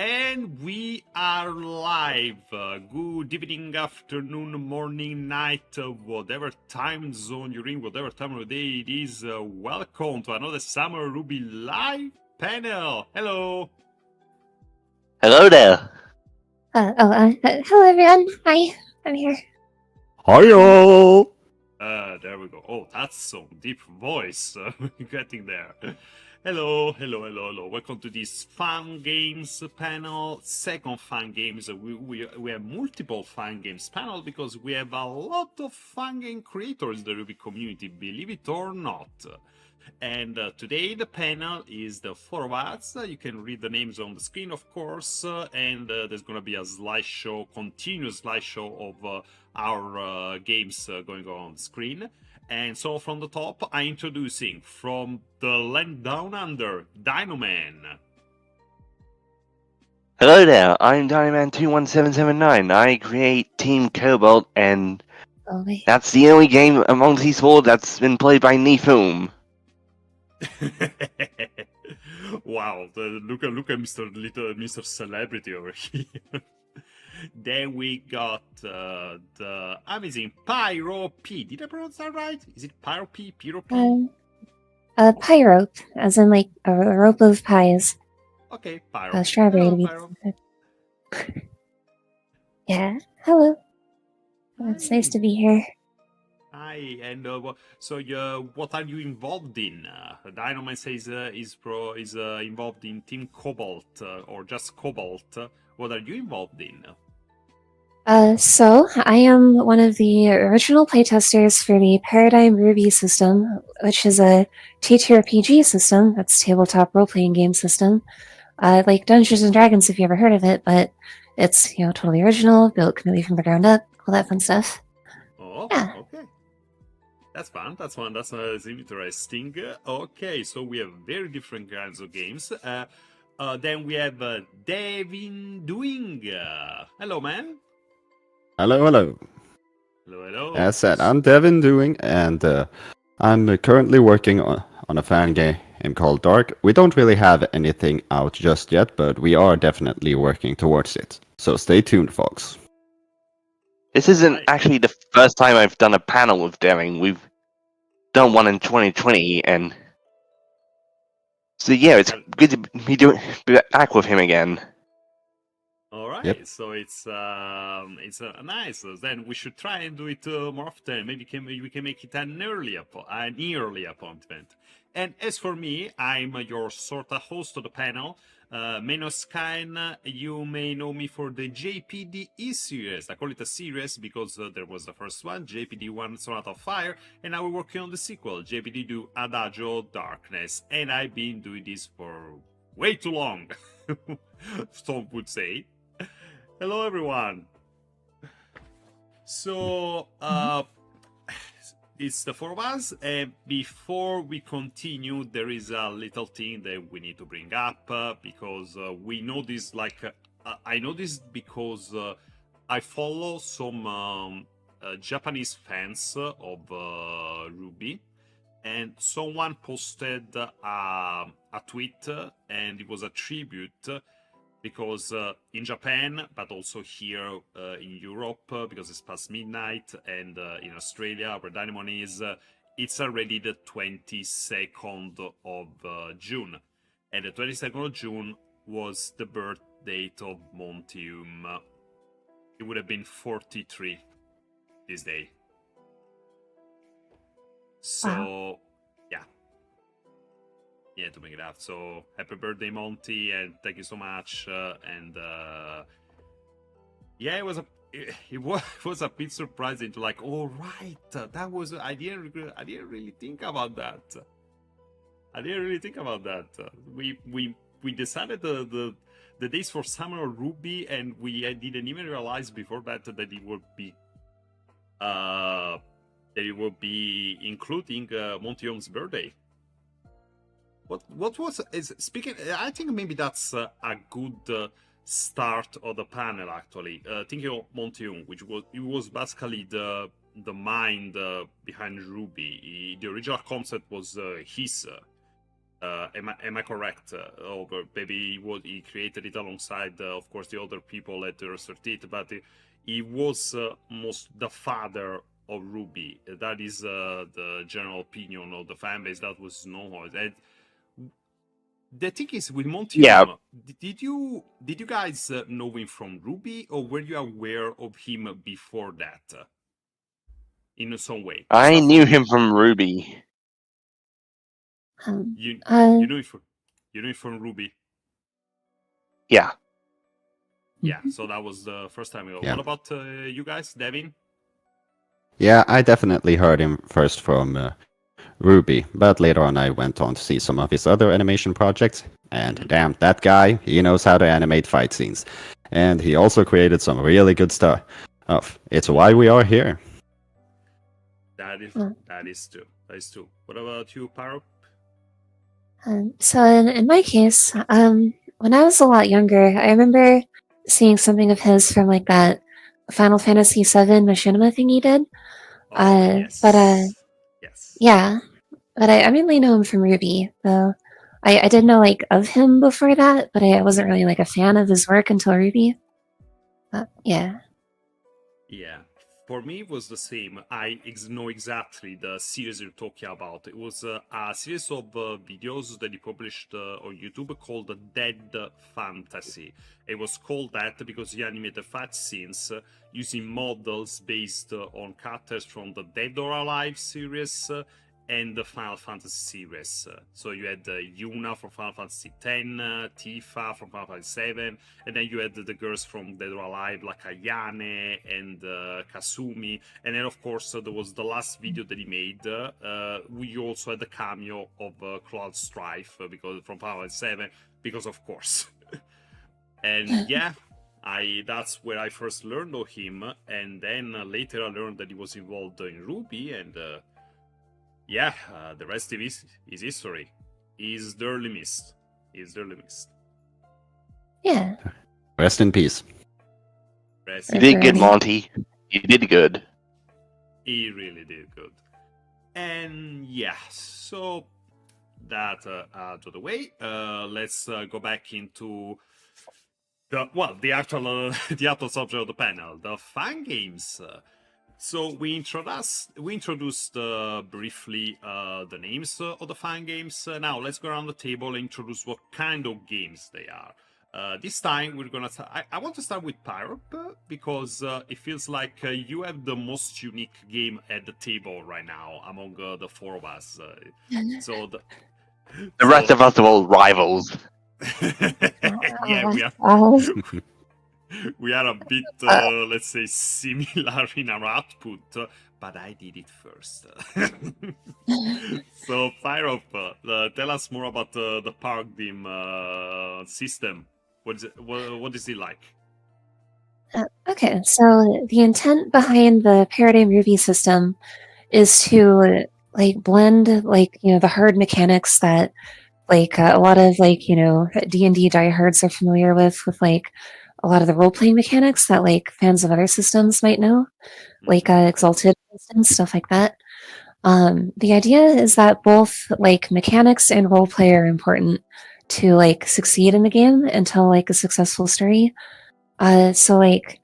And we are live. Good evening, afternoon, morning, night, whatever time zone you're in, whatever time of the day it is. Welcome to another Summer Ruby live panel. Hello. Hello there. Hello everyone. Hi, I'm here. Hiyo. There we go. Oh, that's some deep voice. Getting there. Hello. Welcome to this Fangames panel. Second Fangames. We have multiple Fangames panel because we have a lot of Fangame creators in the Ruby community, believe it or not. And today the panel is the four of us. You can read the names on the screen, of course, and there's going to be a slideshow, continuous slideshow of our games going on screen. And so from the top, I'm introducing from the land down under, DINOMAN. Hello there. I'm DINOMAN21779. I create Team Cobalt, and that's the only game among these four that's been played by Monty Oum. Wow, look at Mr. Celebrity over here. Then we got the amazing Pyro P. Did I pronounce that right? Is it Pyro P? Pyro P? Pyro, as in like a rope of pies. Okay, Pyro. Strawberry Hello, to be Pyro. Yeah, hello. It's nice to be here. Hi, and so what are you involved in? DINOMAN says is involved in Team Cobalt or just Cobalt. What are you involved in? So I am one of the original playtesters for the Paradigm RWBY system, which is a TTRPG system. That's tabletop role-playing game system, like Dungeons and Dragons, if you ever heard of it. But it's totally original, built completely from the ground up, all that fun stuff. Oh, yeah. Okay. That's fun. That's interesting. Okay, so we have very different kinds of games. Then we have Devin Doing. Hello, man. Hello. Hello. As said, I'm Devin Doing, and I'm currently working on a fan game called Dark. We don't really have anything out just yet, but we are definitely working towards it. So stay tuned, folks. This isn't actually the first time I've done a panel with Devin. We've done one in 2020, and so yeah, it's good to be back with him again. All right, Yep. So it's nice. Then we should try and do it more often. Maybe we can make it an early appointment. And as for me, I'm your sort of host of the panel. MEINOS KAEN, you may know me for the JPDE series. I call it a series because there was the first one, JPDE 1 Sonata of Fire, and now we're working on the sequel, JPDE 2 Adagio Darkness. And I've been doing this for way too long, some would say. Hello, everyone. So, it's the four of us, and before we continue, there is a little thing that we need to bring up, because we know this, I know this because I follow some Japanese fans of RWBY, and someone posted a tweet, and it was a tribute, because in Japan, but also here in Europe, because it's past midnight, and in Australia, where DINOMAN is, it's already the 22nd of June. And the 22nd of June was the birth date of Monty Oum. It would have been 43 this day. So, Wow. Yeah, to make it up. So happy birthday, Monty, and thank you so much. Yeah, it was a bit surprising to like. All right, that was. I didn't really think about that. We decided the days for Summer of RWBY, and we didn't even realize before that it would be including Monty Oum's birthday. What was speaking? I think maybe that's a good start of the panel. Actually, thinking of Monty Oum, it was basically the mind behind RWBY. The original concept was his. Am I correct? Or maybe he created it alongside, of course, the other people that researched it, but he was most the father of RWBY. That is the general opinion of the fan base. That was known. And the thing is, with Monty Oum, did you guys know him from RWBY, or were you aware of him before that? In some way, I knew him from RWBY. You know it from RWBY. Yeah. Yeah, so that was the first time ago. Yeah. What about you guys, Devin? Yeah, I definitely heard him first from RWBY, but later on I went on to see some of his other animation projects, and damn, that guy, he knows how to animate fight scenes. And he also created some really good stuff. It's why we are here. That is true. What about you, Paro? So in my case, when I was a lot younger, I remember seeing something of his from like that Final Fantasy VII machinima thing he did. Yes. But yes. yeah, but I mainly know him from RWBY, though. I did know like of him before that, but I wasn't really like a fan of his work until RWBY. Yeah. Yeah. For me, it was the same. I know exactly the series you're talking about. It was a series of videos that he published on YouTube called Dead Fantasy. It was called that because he animated fight scenes using models based on characters from the Dead or Alive series and the Final Fantasy series. So you had Yuna from Final Fantasy X, Tifa from Final Fantasy VII, and then you had the girls from Dead or Alive like Ayane and Kasumi. And then, of course, there was the last video that he made. We also had the cameo of Cloud Strife because from Final Fantasy VII, because of course. And yeah, that's where I first learned of him. And then later I learned that he was involved in RWBY, and yeah, the rest is history. He's dearly missed. Yeah. Rest in peace. You did good, Monty. You did good. He really did good. And yeah, so that out of the way, let's go back into the actual subject of the panel, the Fangames. So we introduced briefly the names of the Fangames. Now let's go around the table and introduce what kind of games they are. This time we're gonna. I want to start with Pyro because it feels like you have the most unique game at the table right now among the four of us. So the rest of us are all rivals. Yeah, we are a bit, let's say, similar in our output, but I did it first. So, Pyro, tell us more about the Paradigm system. What is it like? Okay, so the intent behind the Paradigm RWBY system is to like blend like the hard mechanics that like a lot of like D&D diehards are familiar with like a lot of the role-playing mechanics that like fans of other systems might know, like Exalted and stuff like that. The idea is that both like mechanics and roleplay are important to like succeed in the game and tell like a successful story. So like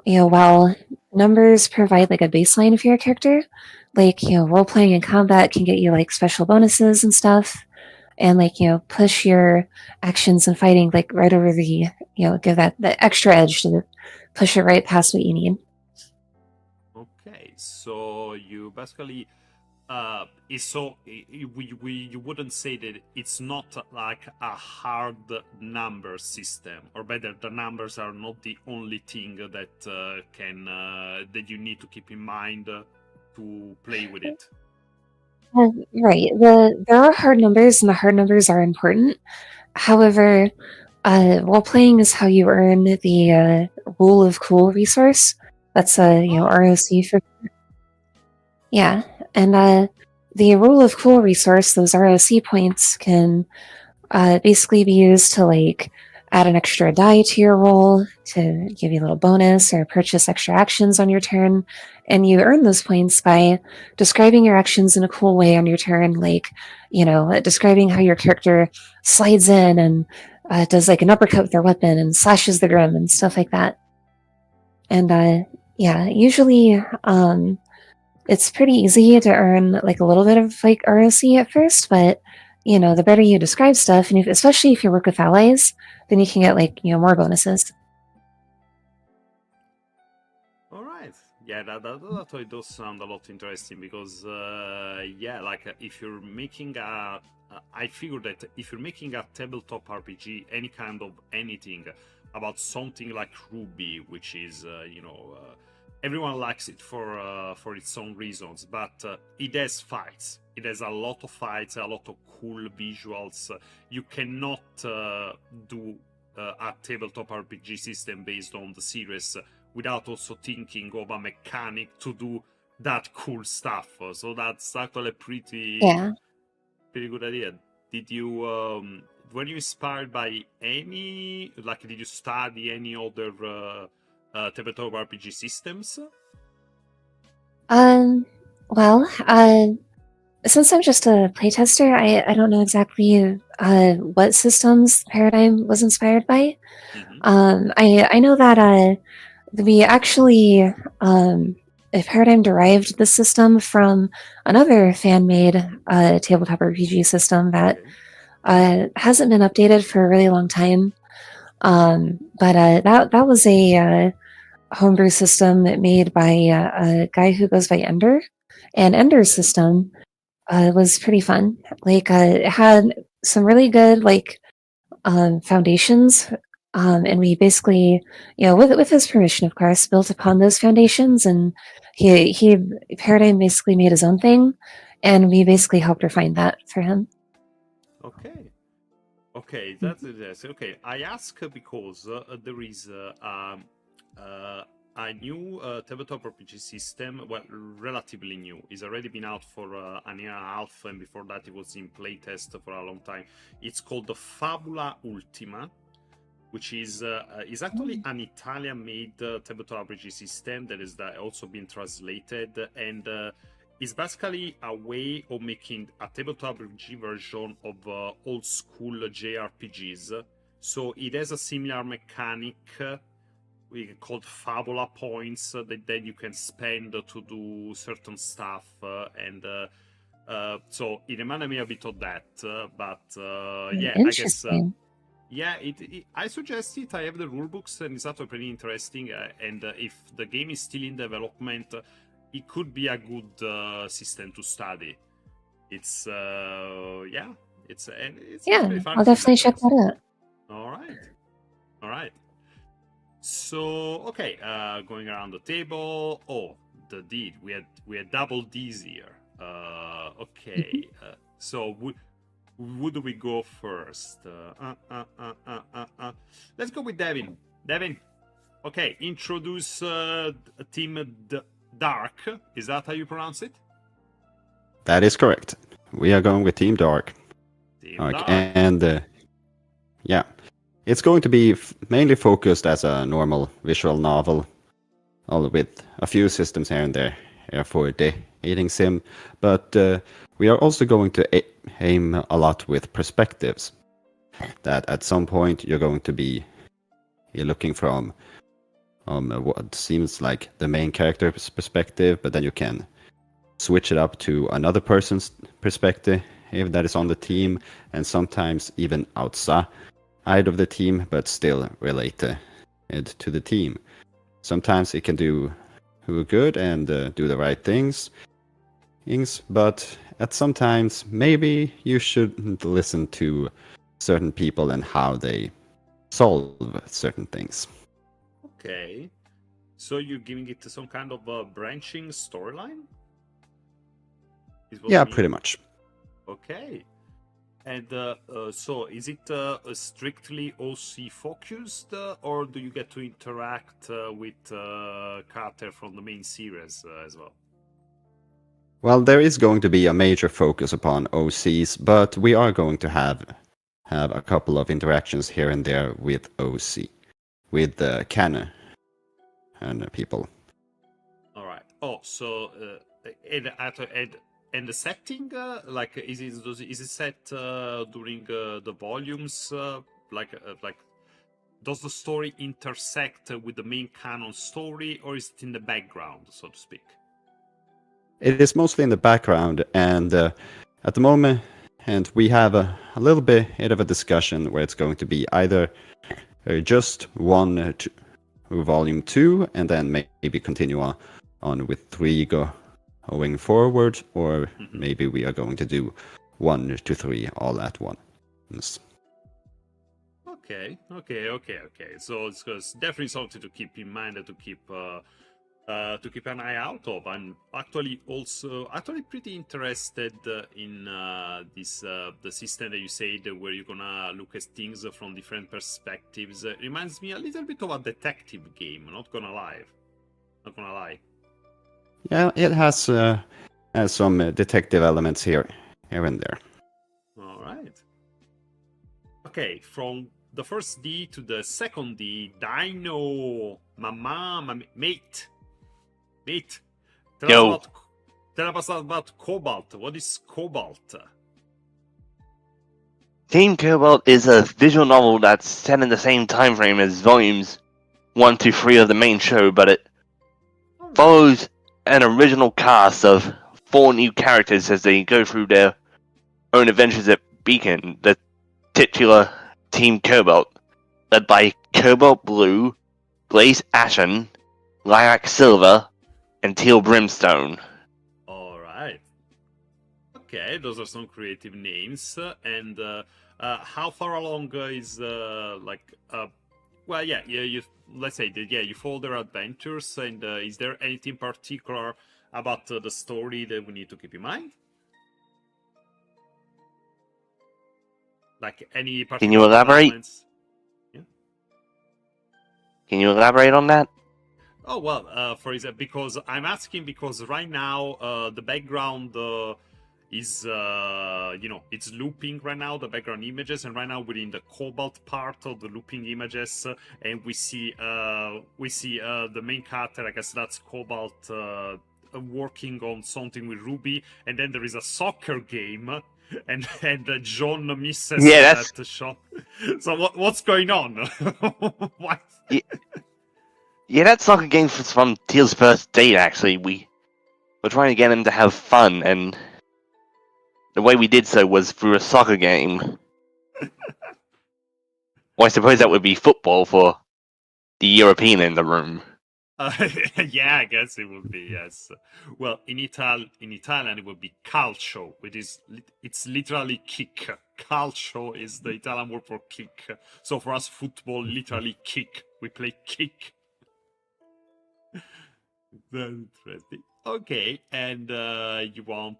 while numbers provide like a baseline for your character, like role-playing and combat can get you like special bonuses and stuff, and like push your actions and fighting like right over the give that extra edge to push it right past what you need. Okay, so you basically you wouldn't say that it's not like a hard number system, or better, the numbers are not the only thing that that you need to keep in mind to play with it. Right. There are hard numbers, and the hard numbers are important. However, role-playing is how you earn the Rule of Cool resource. That's ROC for... Yeah, and the Rule of Cool resource, those ROC points, can basically be used to like add an extra die to your roll to give you a little bonus, or purchase extra actions on your turn. And you earn those points by describing your actions in a cool way on your turn, like, describing how your character slides in and does like an uppercut with their weapon and slashes the grim and stuff like that. And usually it's pretty easy to earn like a little bit of like ROC at first, but the better you describe stuff, and especially if you work with allies, then you can get like more bonuses. All right. Yeah, that it does sound a lot interesting because if you're making I figured that if you're making a tabletop RPG, any kind of anything about something like RWBY, which is everyone likes it for its own reasons, but it has fights. It has a lot of fights, a lot of cool visuals. You cannot do a tabletop RPG system based on the series without also thinking of a mechanic to do that cool stuff. So that's actually a pretty good idea. Did you were you inspired by any, like, did you study any other tabletop RPG systems? Well, since I'm just a playtester, I don't know exactly what systems Paradigm was inspired by. I know that we actually Paradigm derived the system from another fan-made tabletop RPG system that hasn't been updated for a really long time. But that was a homebrew system made by a guy who goes by Ender, and Ender's system was pretty fun. Like it had some really good foundations, and we basically, with his permission, of course, built upon those foundations, and he Paradigm basically made his own thing, and we basically helped refine that for him. Okay, that's it. Okay, I ask because there is a new tabletop RPG system, well, relatively new. It's already been out for an year and a half, and before that it was in playtest for a long time. It's called the Fabula Ultima, which is actually an Italian-made tabletop RPG system that is also been translated, and it's basically a way of making a tabletop RPG version of old school JRPGs. So it has a similar mechanic called Fabula points that then you can spend to do certain stuff, and so it reminded me a bit of that. But yeah, I guess. Yeah, I suggest it. I have the rulebooks, and it's actually pretty interesting. And if the game is still in development, it could be a good system to study. It's it's pretty fun. I'll definitely check that out. All right. So okay, going around the table. Oh, the D. We had double D's here. Okay. So who do we go first? Let's go with Devin. Devin, okay, introduce Team Dark. Is that how you pronounce it? That is correct. We are going with Team Dark. Dark. And yeah, it's going to be mainly focused as a normal visual novel, all with a few systems here and there for dating sim, but we are also going to aim a lot with perspectives. That at some point you're going to be looking from what seems like the main character's perspective, but then you can switch it up to another person's perspective if that is on the team, and sometimes even outside of the team, but still related to the team. Sometimes it can do good and do the right things, but at sometimes maybe you shouldn't listen to certain people and how they solve certain things. Okay, so you're giving it some kind of a branching storyline? Yeah, pretty much. Okay, and so is it strictly OC focused, or do you get to interact with character from the main series as well? Well, there is going to be a major focus upon OCs, but we are going to have have a couple of interactions here and there with OC, with the KAEN and people. All right. Oh, so and the setting, like, is it set during the volumes? Like, does the story intersect with the main canon story, or is it in the background, so to speak? It is mostly in the background, and at the moment, and we have a little bit of a discussion where it's going to be either just one volume 2, and then maybe continue on with 3 going forward, or maybe we are going to do 1 to 3 all at once. Okay. So it's definitely something to keep in mind and to keep an eye out of. I'm actually pretty interested in this the system that you said, where you're gonna look at things from different perspectives. It reminds me a little bit of a detective game. Not gonna lie. Yeah, it has some detective elements here and there. All right. Okay, from the first D to the second D, Dino, mate. Tell us about Cobalt. What is Cobalt? Team Cobalt is a visual novel that's set in the same time frame as volumes 1 to 3 of the main show, but it follows an original cast of 4 new characters as they go through their own adventures at Beacon, the titular Team Cobalt, led by Cobalt Blue, Blaze Ashen, Lilac Silver, and Teal Brimstone. All right. Okay, those are some creative names. And how far along is well, yeah, you let's say that, yeah, you follow their adventures, and is there anything particular about the story that we need to keep in mind? Like any particular Can you elaborate? developments? Yeah. Can you elaborate on that? Oh, well, for example, because I'm asking because right now the background is it's looping right now, the background images, and right now we're in the Cobalt part of the looping images, and we see the main character, I guess that's Cobalt, working on something with Ruby, and then there is a soccer game. And John misses that shot. So what's going on? What? Yeah, that soccer game was from Teal's first date, actually. We were trying to get him to have fun, and the way we did so was through a soccer game. Well, I suppose that would be football for the European in the room. Yeah, I guess it would be, yes. Well, in Italian it would be calcio, which is it's literally kick. Calcio is the Italian word for kick. So for us, football literally kick. We play kick. Very interesting. Okay, and you want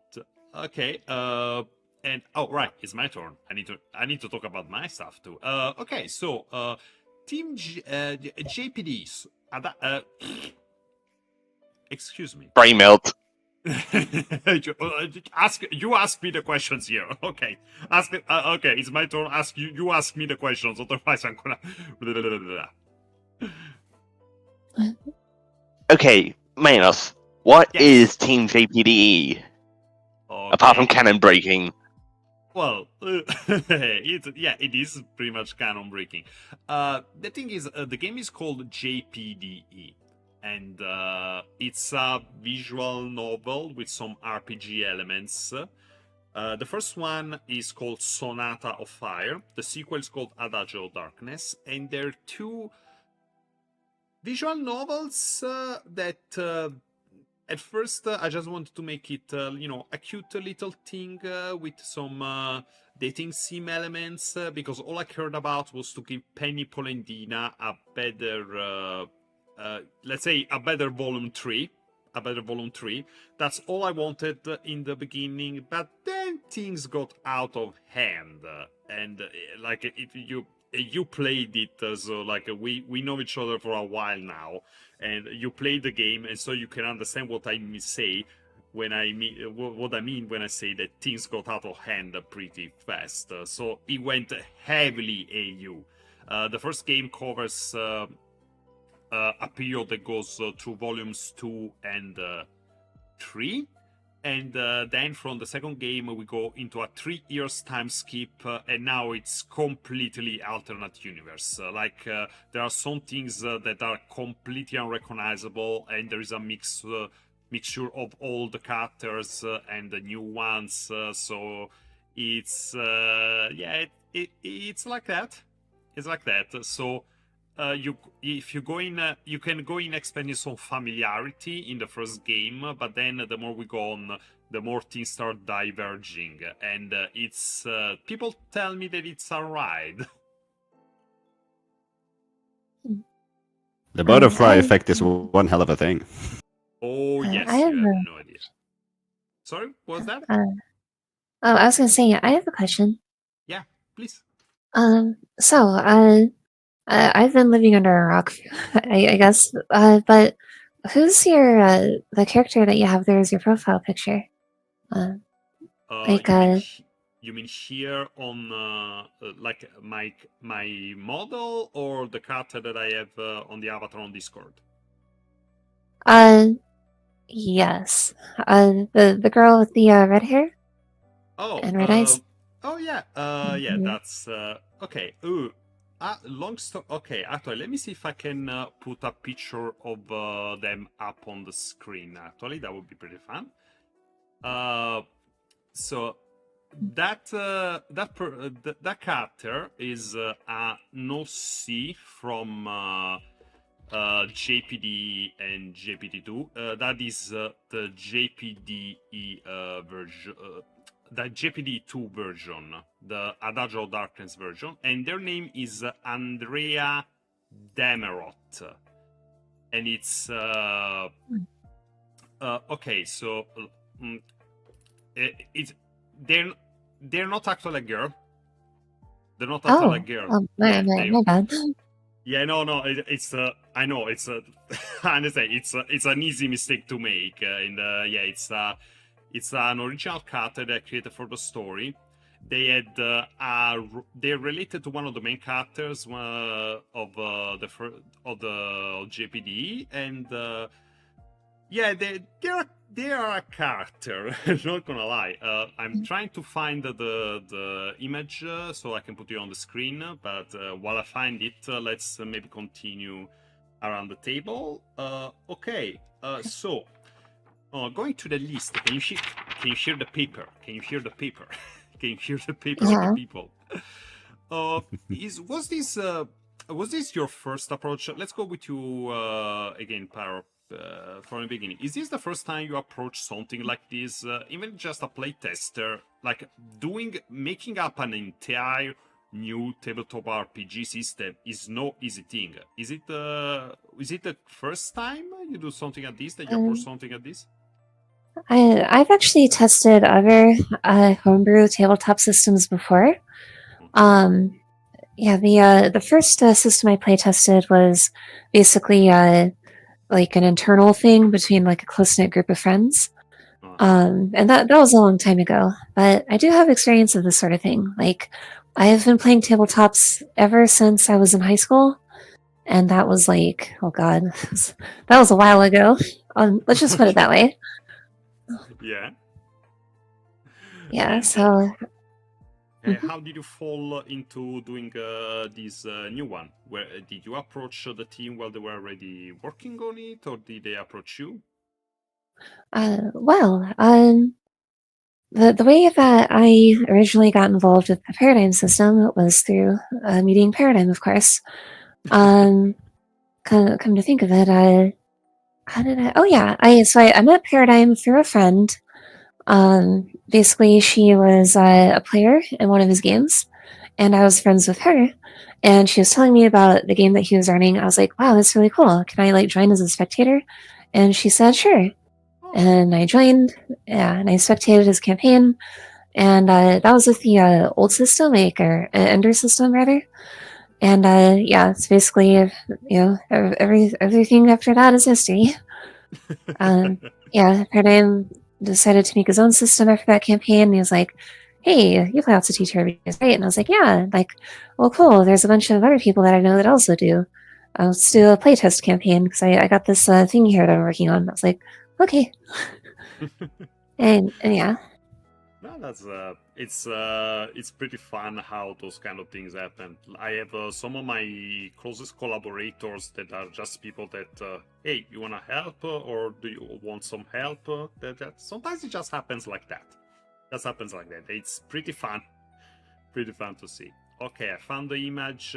and oh right, it's my turn. I need to talk about my stuff too. Okay, so Team JPDs. Excuse me. Brain melt. You ask me the questions here. Okay. Okay, it's my turn. You ask me the questions. Otherwise, I'm gonna. Okay, MEINOS. What Yes. is Team JPDE? Okay. Apart from cannon breaking. Well, it is pretty much canon breaking. The thing is, the game is called JPDE, and it's a visual novel with some RPG elements. The first one is called Sonata of Fire. The sequel is called Adagio of Darkness, and they're 2 visual novels that. At first, I just wanted to make it, a cute little thing with some dating sim elements, because all I cared about was to give Penny Polendina a better, let's say, a better volume 3. That's all I wanted in the beginning, but then things got out of hand, and you played it, so like we know each other for a while now, and you played the game, and so you can understand what I say. when I mean what I mean when I say that things got out of hand pretty fast. So it went heavily AU. The first game covers a period that goes through volumes 2 and 3. And then from the second game, we go into a 3 years time skip, and now it's completely alternate universe. There are some things that are completely unrecognizable, and there is a mixture of old characters and the new ones. So it's it's like that. It's like that. So if you go in, you can go in expecting some familiarity in the first game, but then the more we go on, the more things start diverging, and it's people tell me that it's a ride. The butterfly effect is one hell of a thing. Oh yes, I have you have no idea. Sorry, what was that? I was gonna say I have a question. Yeah, please. I've been living under a rock, I guess. But who's your the character that you have there as your profile picture? You mean here on like my model, or the character that I have on the avatar on Discord? Yes. The girl with the red hair. Oh, and red eyes. Oh yeah. Yeah. That's okay. Ooh. Long story. Okay, actually, let me see if I can put a picture of them up on the screen. Actually, that would be pretty fun. So that character is a no-C from JPDE and JPD2. That is the JPDE version. The JPD2 version, the Adagio Darkness version, and their name is Andrea Demerot, and it's okay. So they're not actually a girl. They're not actually a girl. Oh, my bad. Yeah, no, it's I know it's I understand it's an easy mistake to make, and yeah, it's an original character that I created for the story. They had they're related to one of the main characters of the JPD, and yeah, they are a character. Not gonna lie. I'm trying to find the image so I can put it on the screen. But while I find it, let's maybe continue around the table. Okay. So. Going to the list, can you hear the paper? Can you hear the paper? Can you hear the paper of the people? Was this your first approach? Let's go with you again, Paro, from the beginning. Is this the first time you approach something like this? Even just a playtester, like making up an entire new tabletop RPG system is no easy thing. Is it the first time you do something like this? That you approach something like this? I've actually tested other homebrew tabletop systems before. Yeah, the first system I play tested was basically like an internal thing between like a close-knit group of friends. And that was a long time ago, but I do have experience of this sort of thing. Like, I have been playing tabletops ever since I was in high school, and that was like, oh god, that was a while ago. Let's just put it that way. Yeah. Yeah, so... How did you fall into doing this new one? Where did you approach the team while they were already working on it, or did they approach you? The way that I originally got involved with the Paradigm system was through meeting Paradigm, of course. Come to think of it, how did I? Oh yeah, I met Paradigm through a friend. Basically, she was a player in one of his games, and I was friends with her. And she was telling me about the game that he was running. I was like, wow, that's really cool. Can I like join as a spectator? And she said, sure. And I joined, yeah, and I spectated his campaign, and that was with the old system, like, or Ender system, rather. And yeah, it's basically, you know, everything after that is history. Yeah, Paradigm decided to make his own system after that campaign. And he was like, "Hey, you play lots of TTRPGs, right?" And I was like, "Yeah." Like, well, cool. There's a bunch of other people that I know that also do. Let's do a playtest campaign because I got this thing here that I'm working on. I was like, "Okay," and yeah. No, that's it's pretty fun how those kind of things happen. I have some of my closest collaborators that are just people that, hey, you wanna help or do you want some help? That sometimes it just happens like that. Just happens like that. It's pretty fun to see. Okay, I found the image.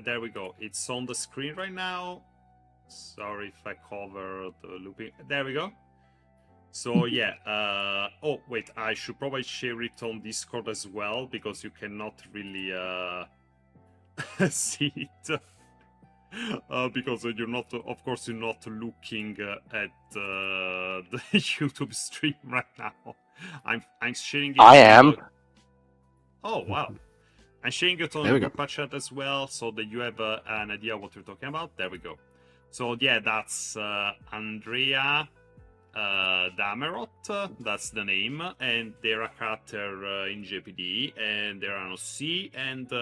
There we go. It's on the screen right now. Sorry if I cover the looping. There we go. So yeah, oh wait, I should probably share it on Discord as well because you cannot really see it because you're not, of course, you're not looking at the YouTube stream right now. I'm sharing it. I am. Oh wow, I'm sharing it on the group chat as well, so that you have an idea what we're talking about. There we go. So yeah, that's Andrea. Damerot, that's the name, and they're a character in JPDE, and they're an OC, and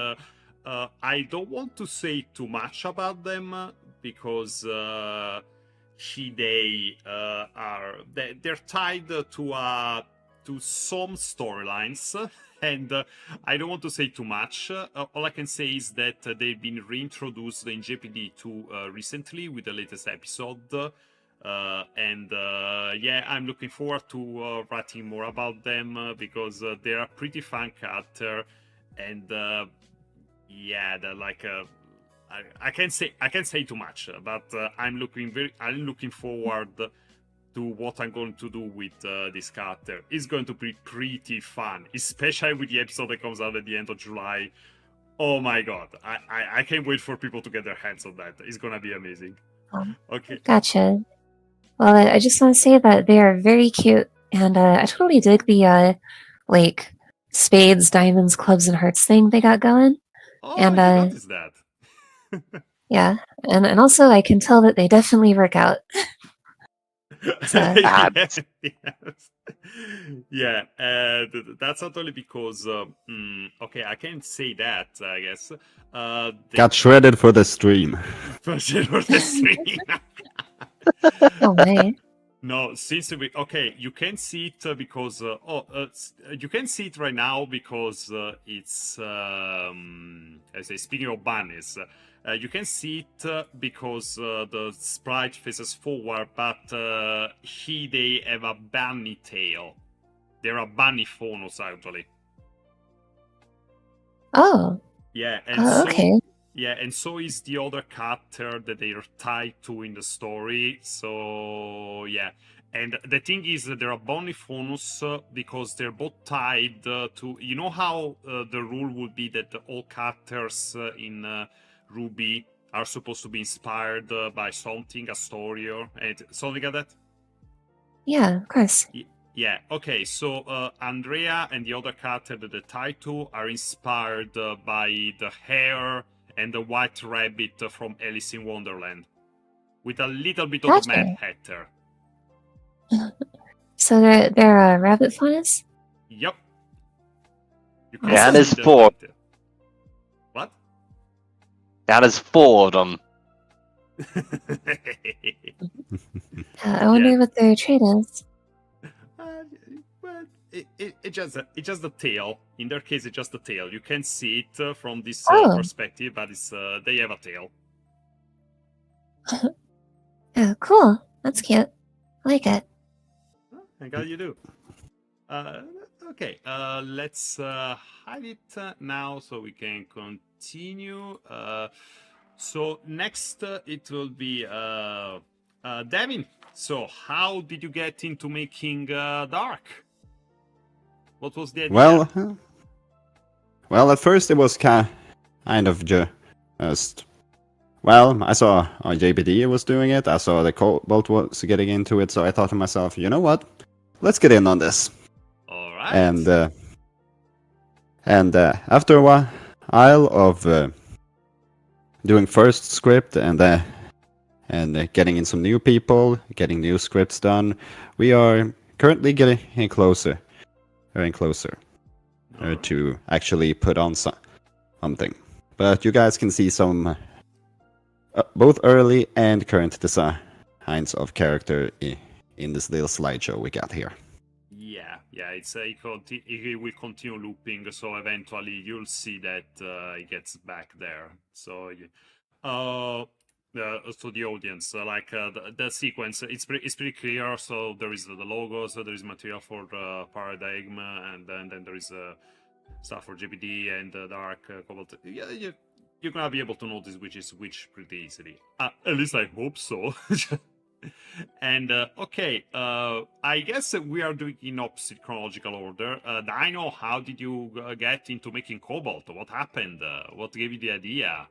I don't want to say too much about them because they're tied to some storylines, and I don't want to say too much. All I can say is that they've been reintroduced in JPDE2 recently with the latest episode. Yeah, I'm looking forward to writing more about them because they're a pretty fun character, and yeah, they're like I can't say too much, but I'm looking forward to what I'm going to do with this character. It's going to be pretty fun, especially with the episode that comes out at the end of July. Oh my god, I can't wait for people to get their hands on that. It's gonna be amazing. Okay, Gotcha. Well, I just want to say that they are very cute, and I totally dig the like spades, diamonds, clubs, and hearts thing they got going. Oh, and I noticed that. Yeah, and also I can tell that they definitely work out. So, Yes. Yeah, that's not only because okay, I can't say that, I guess. Got shredded for the stream. For the stream. oh man. No, since okay, you can see it because you can see it right now because it's I say, speaking of bunnies, you can see it because the sprite faces forward, but they have a bunny tail. They're a bunny phonos actually. Oh. Yeah, and okay. Yeah, and so is the other character that they are tied to in the story. So yeah, and the thing is that they're a bunny phonus because they're both tied to. You know how the rule would be that all characters in RWBY are supposed to be inspired by something, a story or something like that. Yeah, of course. Yeah, okay, so Andrea and the other character that they're tied to are inspired by the hair and the white rabbit from Alice in Wonderland, with a little bit of the Mad Hatter. So they're rabbit faunus? Yep. That is 4. What? That is 4 of them. I wonder what their trait is. Well, it's just the tail. In their case, it's just the tail. You can see it from this perspective, but it's they have a tail. Oh, cool. That's cute. I like it. I'm glad you do. Okay, let's hide it now so we can continue. So next it will be Devin. So how did you get into making Dark? What was the idea? Well, at first it was kind of just... Well, I saw JPDE was doing it, I saw the Cobalt was getting into it, so I thought to myself, you know what? Let's get in on this. Alright. And after a while of doing first script and getting in some new people, getting new scripts done, we are currently getting closer, getting closer to actually put on something. But you guys can see some both early and current designs of character in this little slideshow we got here. Yeah, it will continue looping, so eventually you'll see that it gets back there. So, to the audience, the sequence, it's pretty clear. So there is the logos, there is material for Paradigm, and then there is stuff for JPDE and Dark Cobalt. Yeah, you're gonna be able to notice which is which pretty easily. At least I hope so. And okay, I guess we are doing in opposite chronological order. Dino, how did you get into making Cobalt? What happened? What gave you the idea?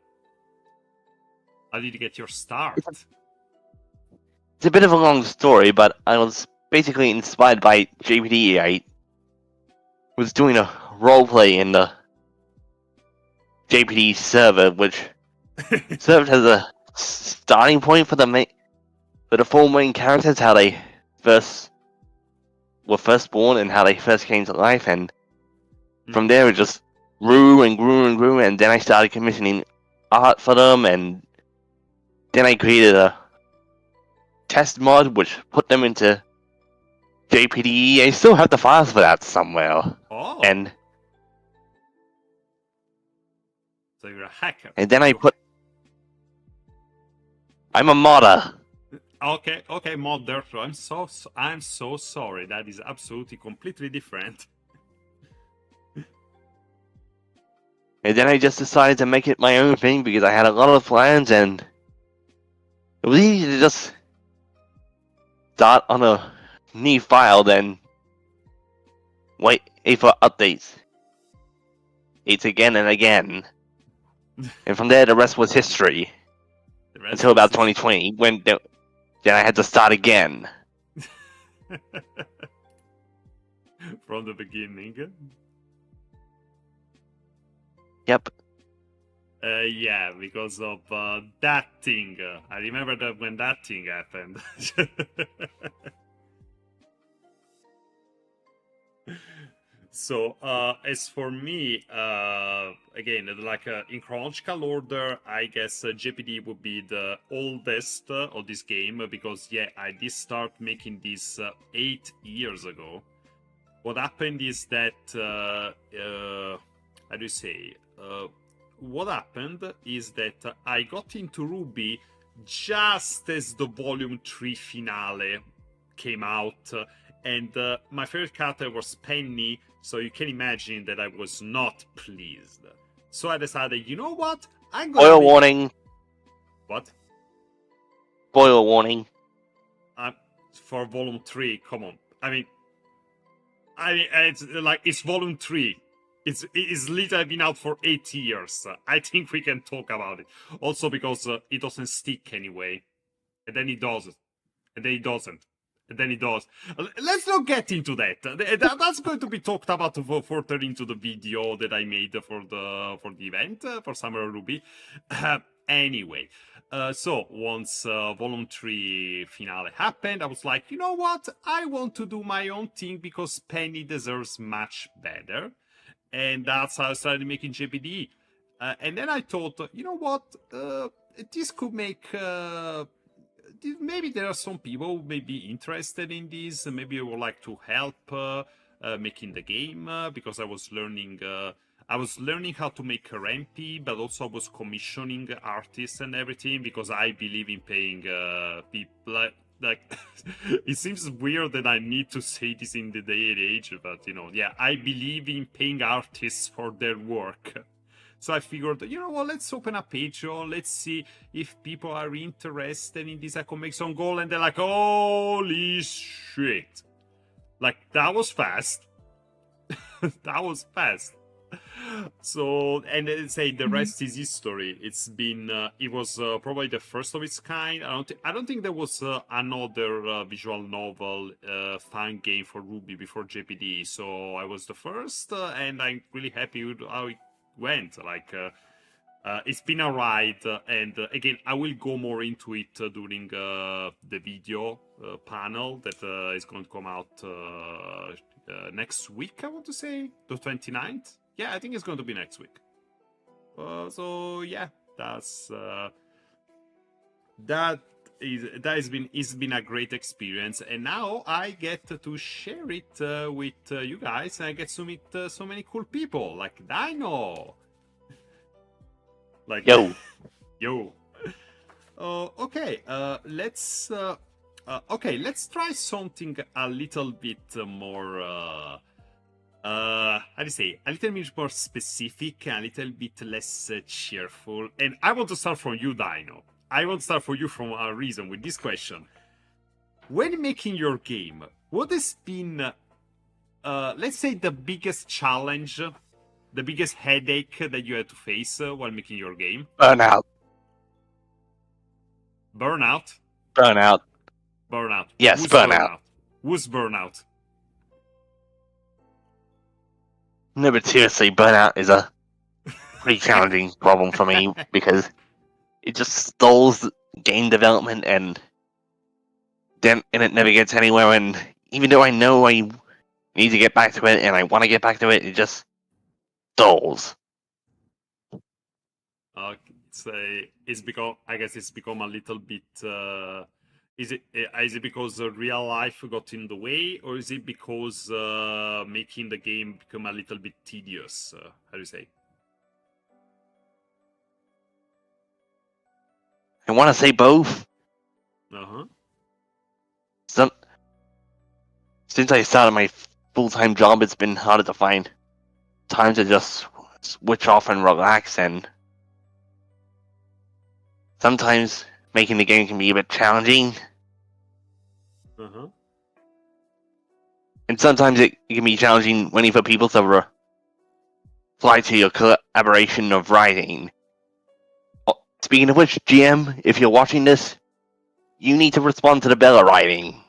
How did you get your start? It's a bit of a long story, but I was basically inspired by JPDE. I was doing a roleplay in the JPDE server, which served as a starting point for the four main characters, how they were first born and how they first came to life, and from there it just grew and grew and grew, and then I started commissioning art for them, and then I created a test mod which put them into JPDE. I still have the files for that somewhere. Oh. And so you're a hacker. And then I'm a modder. Okay, modder. I'm so sorry. That is absolutely completely different. And then I just decided to make it my own thing because I had a lot of plans, and it was easy to just start on a new file, then wait for updates. It's again and again. And from there, the rest was history. Until about 2020, when then I had to start again. From the beginning. Yep. Yeah, because of that thing. I remember that when that thing happened. So, as for me, again, in chronological order, I guess JPD would be the oldest of this game because, yeah, I did start making this 8 years ago. What happened is that, how do you say? What happened is that I got into RWBY just as the Volume 3 finale came out, and my favorite character was Penny, so you can imagine that I was not pleased. So I decided, you know what? I'm gonna Spoiler warning. What? Spoiler warning. For Volume 3, come on. I mean, it's Volume 3. It's literally been out for 8 years. I think we can talk about it. Also because it doesn't stick anyway. And then it does. And then it doesn't. And then it does. Let's not get into that. That's going to be talked about further into the video that I made for the event for Summer of RWBY. Anyway, so once Volume 3 finale happened, I was like, you know what? I want to do my own thing because Penny deserves much better. And that's how I started making JPDE. And then I thought, you know what? This could make... maybe there are some people who may be interested in this. Maybe I would like to help making the game because I was learning how to make a rampy, but also I was commissioning artists and everything because I believe in paying people. Like it seems weird that I need to say this in the day and age, but yeah, I believe in paying artists for their work. So I figured, you know what, let's open a Patreon, let's see if people are interested in this. I could make some goal, and they're like, holy shit. Like, that was fast. That was fast. So, and then say the rest is history. It's been, it was probably the first of its kind. I don't think there was another visual novel fan game for RWBY before JPD. So I was the first, and I'm really happy with how it went. Like, It's been a ride, and again, I will go more into it during the video panel that is going to come out next week, I want to say, the 29th. Yeah, I think it's going to be next week. So yeah, that's that has been a great experience, and now I get to share it with you guys, and I get to meet so many cool people like Dino. Like Yo. yo. Okay. Let's try something a little bit more. How do you say? A little bit more specific, a little bit less cheerful. And I want to start from you, Dino. I want to start for you from a reason with this question. When making your game, what has been, let's say, the biggest challenge? The biggest headache that you had to face while making your game? Burnout. Burnout? Burnout. Burnout. Yes, Who's burnout. Who's burnout? No, but seriously, burnout is a pretty challenging problem for me because it just stalls game development and it never gets anywhere. And even though I know I need to get back to it and I want to get back to it, it just stalls. It's become. I guess it's become a little bit. Is it because real life got in the way, or is it because making the game become a little bit tedious? How do you say? I want to say both. Since I started my full-time job, it's been harder to find time to just switch off and relax, and sometimes making the game can be a bit challenging. And sometimes it can be challenging waiting for people to reply to your collaboration of writing. Speaking of which, GM, if you're watching this, you need to respond to the Bella writing.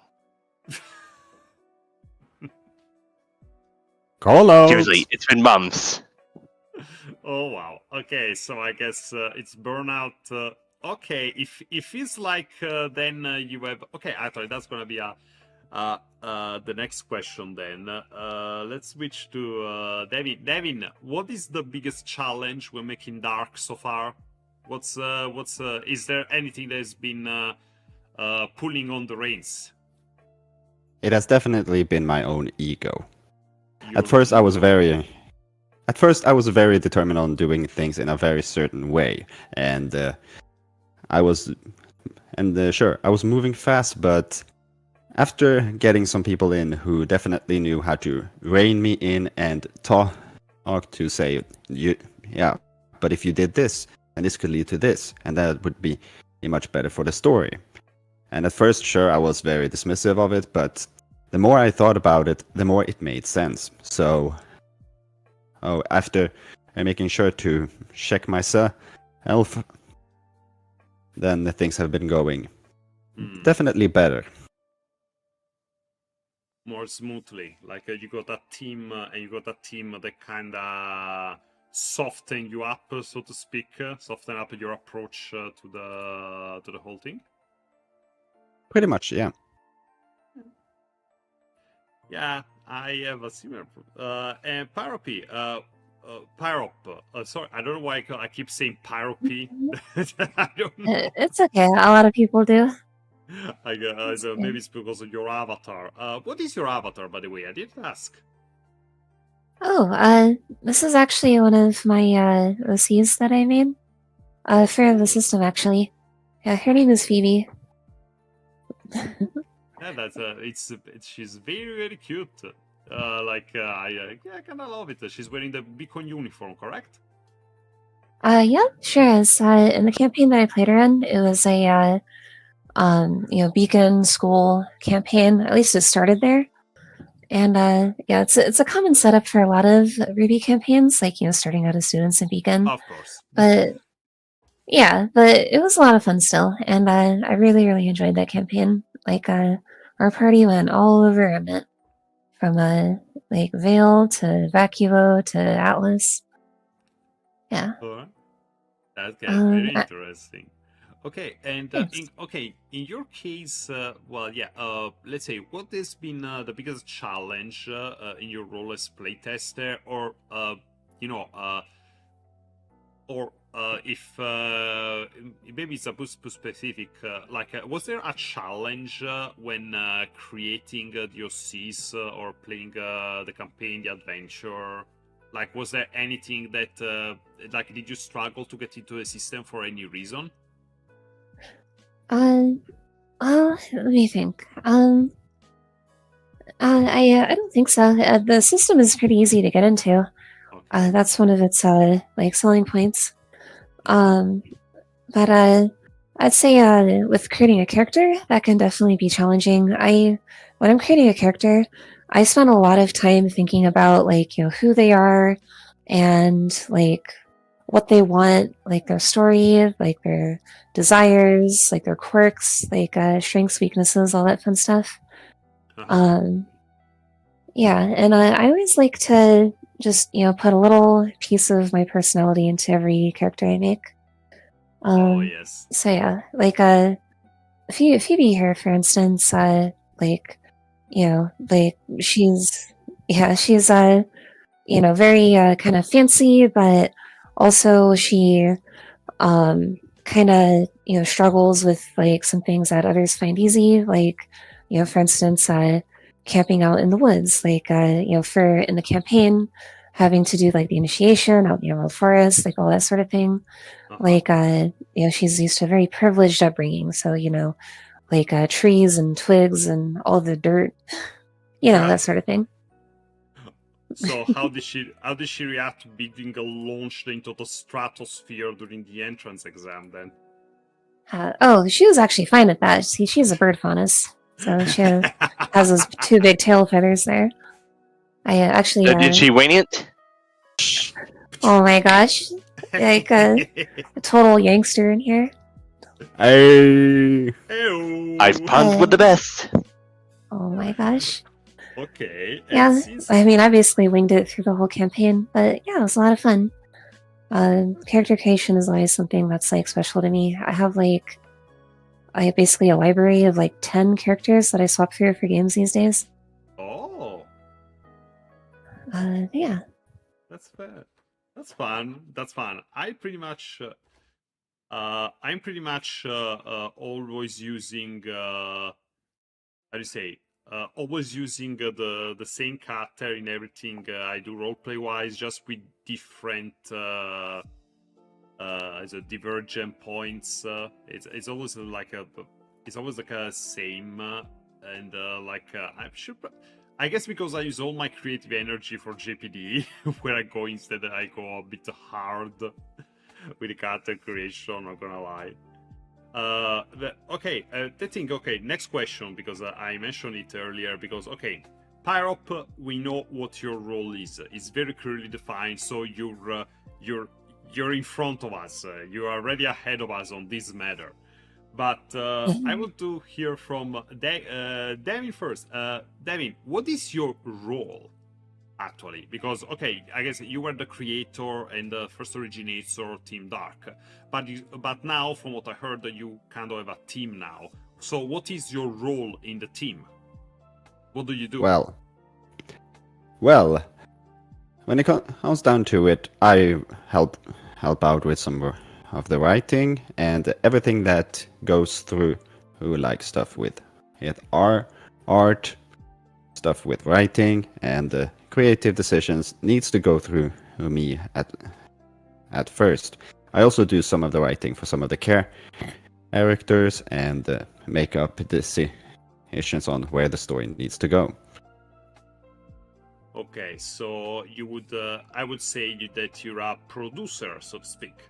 Call out. Seriously, it's been months. Oh wow. Okay, so I guess it's burnout. Okay, if it's like then you have. Okay, actually that's gonna be the next question then. Let's switch to Devin. Devin, what is the biggest challenge when making Dark so far? What's is there anything that's been pulling on the reins? It has definitely been my own ego. At first, I was very determined on doing things in a very certain way, and I was moving fast. But after getting some people in who definitely knew how to rein me in and talk to say, but if you did this, and this could lead to this, and that would be much better for the story. And at first, sure, I was very dismissive of it, but the more I thought about it, the more it made sense. So, after making sure to check myself, then the things have been going definitely better. More smoothly, like you got a team, and you got a team that kind of soften you up, so to speak, soften up your approach to the whole thing. Pretty much, yeah. Yeah, I have a similar. And Pyropy, Pyrop. Sorry, I don't know why I keep saying Pyropy. I don't know. It's okay. A lot of people do. Maybe it's because of your avatar. What is your avatar, by the way? I didn't ask. Oh, this is actually one of my OCs that I made for the system, actually. Yeah, her name is Phoebe. Yeah, that's she's very, very cute. I kind of love it. She's wearing the Beacon uniform, correct? Yeah, sure is. In the campaign that I played her in, it was a Beacon school campaign. At least it started there. And yeah, it's a common setup for a lot of RWBY campaigns, like starting out as students in Beacon. Of course. But yeah, but it was a lot of fun still, and I really, really enjoyed that campaign. Like our party went all over Remnant, from like Vale to Vacuo to Atlas. Yeah. That's very I- interesting. Okay, and Yes. in your case, well, yeah, let's say what has been the biggest challenge in your role as playtester, or you know, or if maybe it's a bit specific, like was there a challenge when creating the OCs or playing the campaign, the adventure? Like, was there anything that like did you struggle to get into the system for any reason? Let me think. I don't think so. The system is pretty easy to get into. Okay. That's one of its like selling points. But I'd say with creating a character, that can definitely be challenging. When I'm creating a character, I spend a lot of time thinking about like who they are and like what they want, like their story, like their desires, like their quirks, like strengths, weaknesses, all that fun stuff. Uh-huh. Yeah, and I always like to just put a little piece of my personality into every character I make. Oh yes. So yeah, like Phoebe here, for instance, like like she's very kind of fancy, but also she kind of struggles with like some things that others find easy, like for instance camping out in the woods, like for in the campaign having to do like the initiation out in the Emerald Forest, like all that sort of thing. Uh-huh. Like she's used to a very privileged upbringing, so like trees and twigs and all the dirt, that sort of thing. So how did she react to being launched into the stratosphere during the entrance exam then? Oh, she was actually fine at that. She's a bird faunus, so she has those two big tail feathers there. I actually. Did she wing it? Oh my gosh, like a total yankster in here. I've punned with the best. Oh my gosh. Okay. Yeah, I mean, I basically winged it through the whole campaign, but yeah, it was a lot of fun. Character creation is always something that's like special to me. I have like basically a library of like 10 characters that I swap through for games these days. Oh. Yeah. That's fair. That's fun. That's fun. I'm pretty much always using how do you say? Always using the same character in everything I do roleplay wise, just with different divergent points. It's always like a same and I'm sure. I guess because I use all my creative energy for JPDE, where I go a bit hard with the character creation. Not gonna lie. Okay, next question, because I mentioned it earlier, because Pyrop, we know what your role is. It's very clearly defined, so you're in front of us. You are already ahead of us on this matter. But I want to hear from Devin first. Devin, what is your role actually? Because I guess you were the creator and the first originator of Team Dark, but now, from what I heard, you kind of have a team now. So what is your role in the team? What do you do? Well, when it comes down to it, I help out with some of the writing and everything that goes through like stuff with art, stuff with writing, and creative decisions needs to go through me at first. I also do some of the writing for some of the characters and make up decisions on where the story needs to go. Okay, so you would, I would say that you're a producer, so to speak.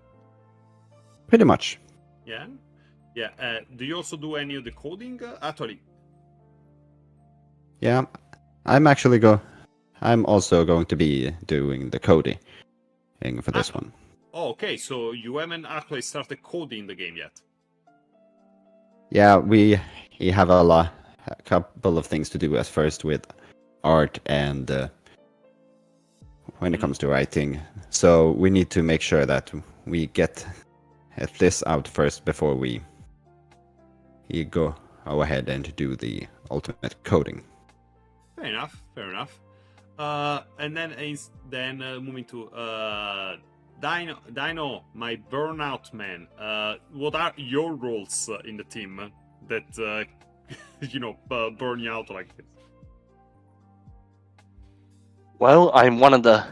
Pretty much. Yeah. Do you also do any of the coding? Actually. Yeah, I'm also going to be doing the coding for this one. Oh, okay, so you haven't actually started coding the game yet. Yeah, we have a couple of things to do at first with art and when it comes to writing. So we need to make sure that we get this out first before we go ahead and do the ultimate coding. Fair enough. Fair enough. And then moving to Dino, my burnout man. What are your roles in the team that burn you out like this? Well, I'm one of the.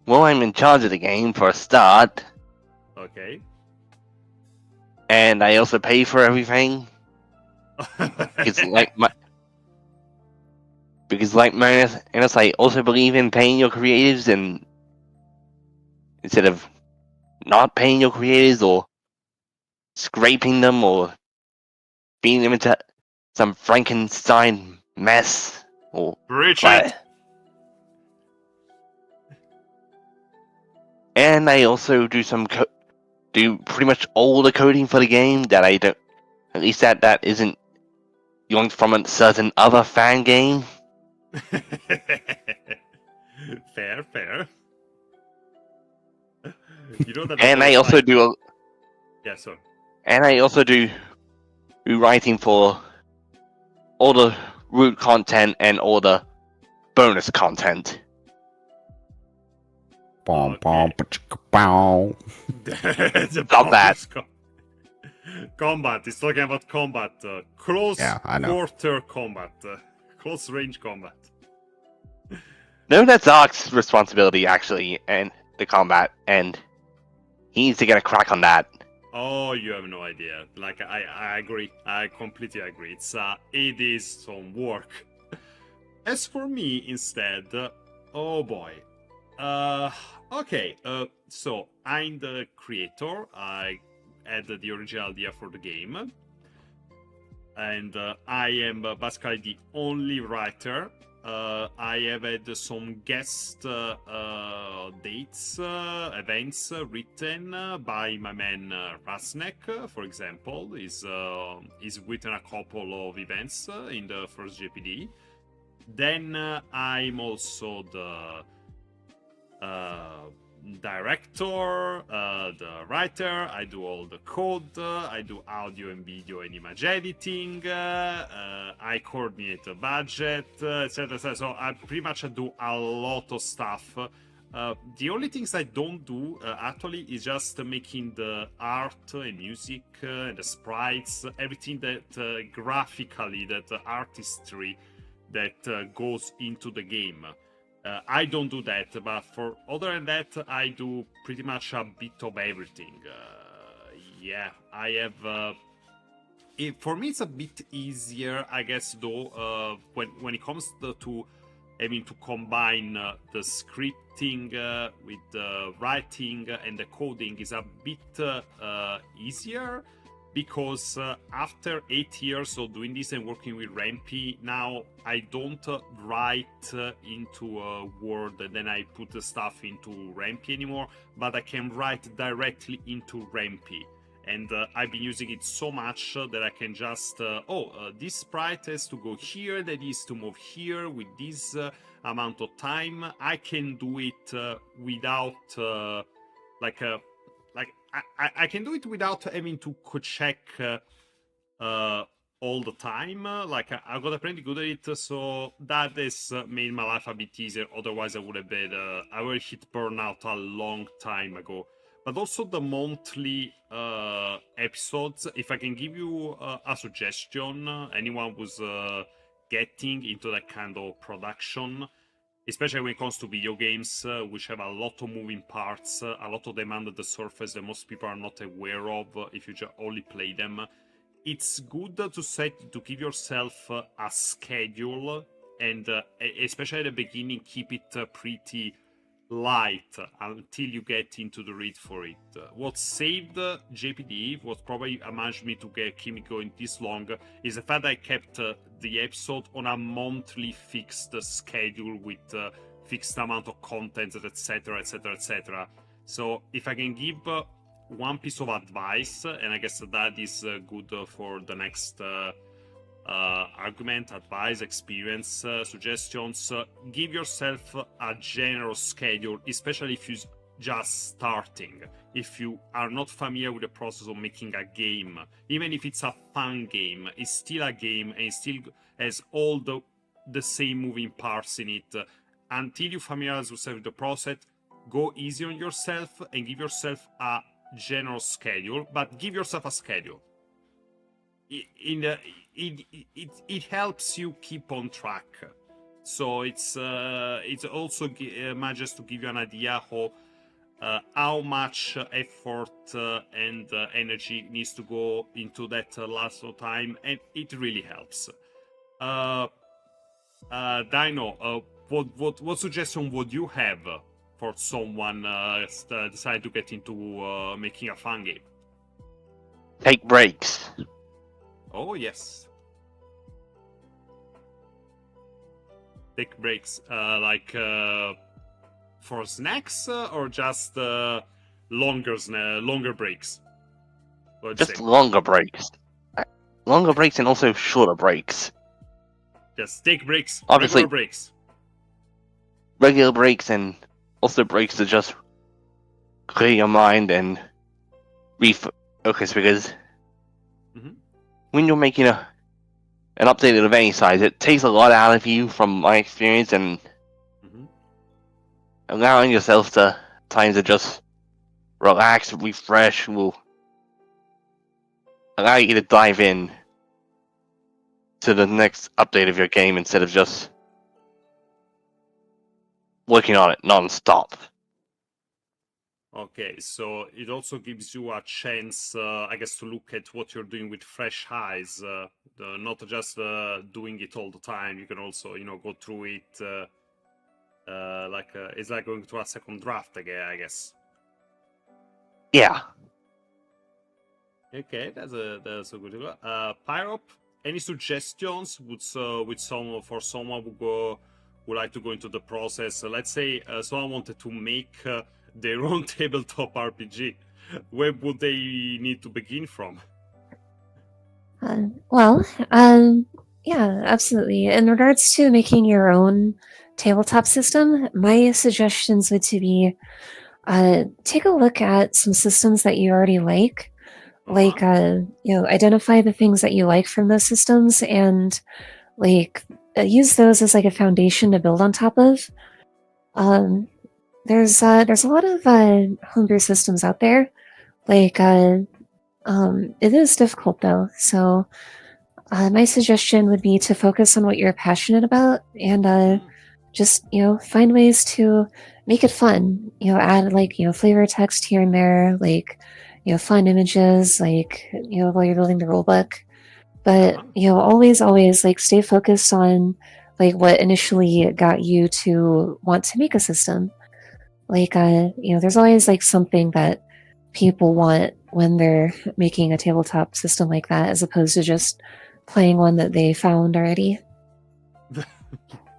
Well, I'm in charge of the game for a start, Okay. and I also pay for everything. It's like my. Because like MEINOS, I also believe in paying your creatives, and instead of not paying your creators or scraping them or beating them into some Frankenstein mess or Preach what. it. And I also do do pretty much all the coding for the game that I don't. At least that isn't young from a certain other fan game. Fair. You know that. And I also do. Yeah, sorry. And I also do writing for all the root content and all the bonus content. Bom, bom, pa-chicka, bow. Stop that. Combat. It's talking about combat. Close I know. quarter combat. Close range combat. No, that's Ark's responsibility, actually, and the combat, and he needs to get a crack on that. Oh, you have no idea. Like, I agree. I completely agree. It is some work. As for me, instead, oh boy. Okay, so I'm the creator. I had the original idea for the game. And I am basically the only writer. I have had some guest dates, events written by my man Rasnek, for example. He's written a couple of events in the first JPDE. Then I'm also the director, the writer. I do all the code. I do audio and video and image editing. I coordinate the budget, etc. So I pretty much do a lot of stuff. The only things I don't do actually is just making the art and music and the sprites, everything that graphically, that artistry that goes into the game. I don't do that, but for other than that, I do pretty much a bit of everything. Yeah, I have. For me, it's a bit easier, I guess, though. When it comes to having to combine the scripting with the writing and the coding, is a bit easier. Because after 8 years of doing this and working with RWBY, now I don't write into a Word and then I put the stuff into RWBY anymore, but I can write directly into RWBY. And I've been using it so much that I can just, this sprite has to go here, that is to move here with this amount of time. I can do it without, I can do it without having to check all the time. I got pretty good at it, so that has made my life a bit easier. Otherwise, I would have hit burnout a long time ago. But also the monthly episodes. If I can give you a suggestion, anyone who's getting into that kind of production, especially when it comes to video games, which have a lot of moving parts, a lot of them under the surface that most people are not aware of if you just only play them. It's good to give yourself a schedule, and especially at the beginning, keep it pretty light until you get into the read for it. What saved JPDE, what probably managed me to keep me going this long, is the fact that I kept the episode on a monthly fixed schedule with fixed amount of content, etc, etc, etc. So if I can give one piece of advice, and I guess that is good for the next argument, advice, experience, suggestions, give yourself a general schedule, especially if you just starting, if you are not familiar with the process of making a game, even if it's a fun game, it's still a game and it still has all the same moving parts in it. Until you familiarize yourself with the process, go easy on yourself and give yourself a general schedule, but give yourself a schedule. It helps you keep on track. So it's also manages to give you an idea of how much effort and energy needs to go into that last time, and it really helps. Dino, what suggestion would you have for someone decide to get into making a fun game? Take breaks. Oh yes. Take breaks, like for snacks or just longer breaks? Just longer breaks. Longer breaks and also shorter breaks. Just take breaks. Obviously, regular breaks. Regular breaks and also breaks to just clear your mind and refocus, because when you're making an update of any size, it takes a lot out of you from my experience, and allowing yourself the time to just relax, refresh will allow you to dive in to the next update of your game instead of just working on it non-stop. Okay, so it also gives you a chance, I guess, to look at what you're doing with fresh eyes, not just doing it all the time. You can also, go through it it's like going to a second draft again, I guess. Yeah. Okay, that's a good. Pyrop, any suggestions for someone who would like to go into the process? Let's say someone wanted to make their own tabletop RPG. Where would they need to begin from? Yeah, absolutely. In regards to making your own tabletop system, my suggestions would to be take a look at some systems that you already like. Like, identify the things that you like from those systems and use those as like a foundation to build on top of. There's a lot of homebrew systems out there. It is difficult though. So my suggestion would be to focus on what you're passionate about and just find ways to make it fun. Add flavor text here and there, fun images, while you're building the rulebook. But always stay focused on what initially got you to want to make a system. There's always something that people want when they're making a tabletop system like that, as opposed to just playing one that they found already.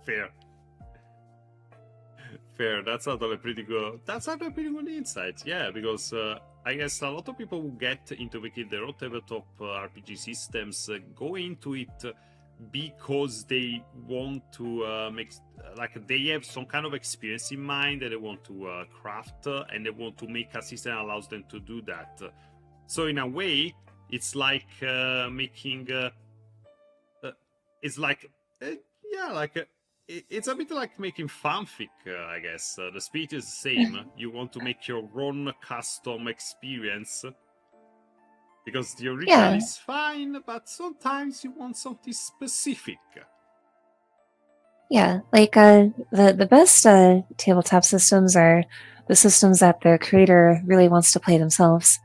Fair. That's actually pretty good. That's actually pretty good insight. Yeah, because I guess a lot of people who get into making their own tabletop RPG systems go into it because they want to make, they have some kind of experience in mind that they want to craft, and they want to make a system that allows them to do that. So in a way, it's like making, it's a bit like making fanfic, I guess. The spirit is the same. You want to make your own custom experience. Because the original is fine, but sometimes you want something specific. Yeah, the best tabletop systems are the systems that the creator really wants to play themselves.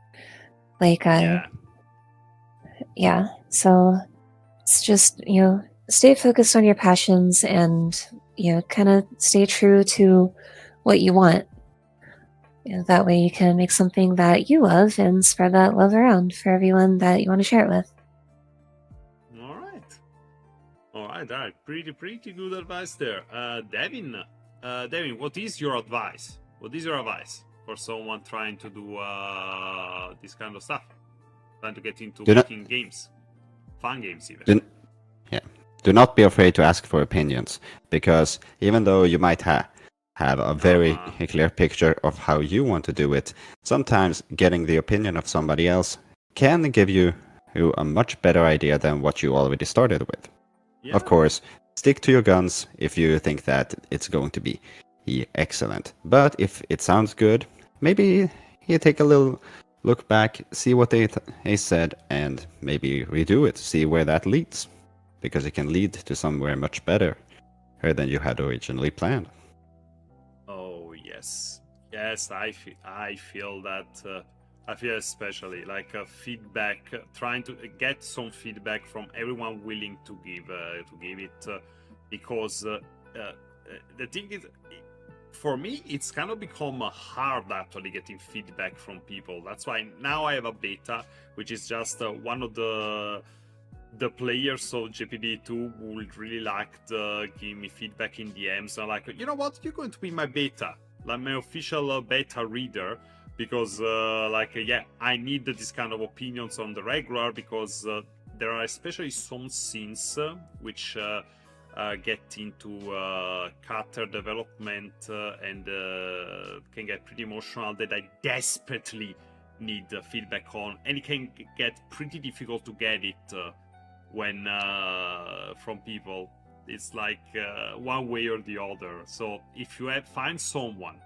So it's just, stay focused on your passions and, kind of stay true to what you want. That way you can make something that you love and spread that love around for everyone that you want to share it with. All right. Pretty good advice there. Devin, what is your advice? What is your advice for someone trying to do this kind of stuff? Trying to get into making games. Fun games even. Do not be afraid to ask for opinions, because even though you might have a very Uh-huh. clear picture of how you want to do it. Sometimes getting the opinion of somebody else can give you a much better idea than what you already started with. Yeah. Of course, stick to your guns if you think that it's going to be excellent. But if it sounds good, maybe you take a little look back, see what they said, and maybe redo it, see where that leads. Because it can lead to somewhere much better than you had originally planned. Oh yes, yes. I feel that. I feel especially like feedback, trying to get some feedback from everyone willing to give it, because the thing is, for me, it's kind of become hard actually getting feedback from people. That's why now I have a beta, which is just one of the players of JPDE2 would really like to give me feedback in DMs. I'm like, you know what, you're going to be my beta, like my official beta reader, because yeah, I need this kind of opinions on the regular, because there are especially some scenes which get into character development and can get pretty emotional, that I desperately need feedback on, and it can get pretty difficult to get it when from people. It's like one way or the other. So if you find someone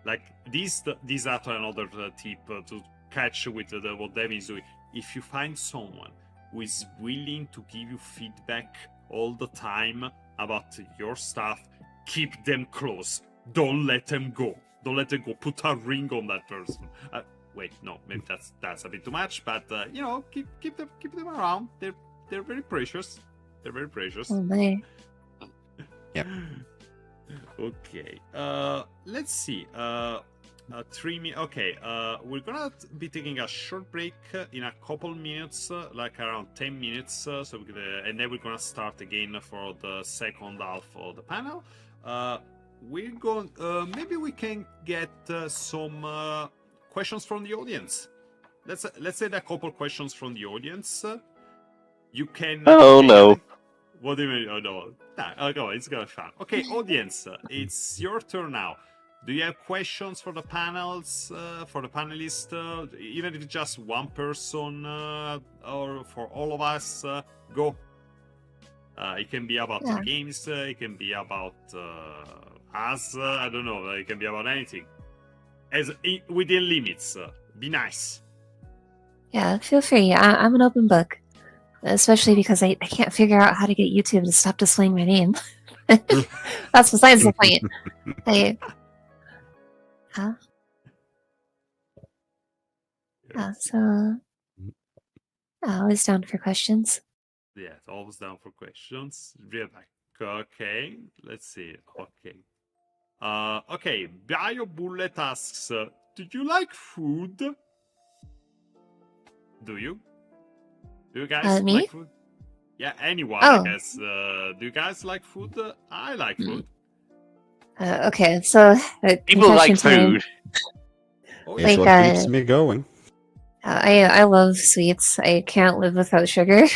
like this are another tip to catch with what Devin is doing. If you find someone who is willing to give you feedback all the time about your stuff, keep them close. Don't let them go. Don't let them go. Put a ring on that person. Wait, no, maybe that's a bit too much. But you know, keep them around. They're very precious. They're very precious. Oh my. Yep. Okay. Let's see. 3 minutes. Okay. We're gonna be taking a short break in a couple minutes, like around 10 minutes. So and then we're gonna start again for the second half of the panel. We're going. Maybe we can get some questions from the audience. Let's say a couple questions from the audience. You can. Oh no. What do you mean? Oh no. Nah, go. It's gonna be fun. Okay, audience, it's your turn now. Do you have questions for the panels, for the panelists? Even if it's just one person or for all of us, go. It can be about the games. It can be about us. I don't know. It can be about anything. Within limits. Be nice. Yeah, feel free. I'm an open book. Especially because I can't figure out how to get YouTube to stop displaying my name. That's besides the point. So always down for questions. Yeah, always down for questions. Real back. Okay, let's see. Okay. Okay, BioBullet asks, do you like food? Do you? Do you guys Me? like food? Yeah, anyone, I guess. Do you guys like food? I like food. Okay, so People like time. food. Oh, It's what keeps me going. I love sweets. I can't live without sugar.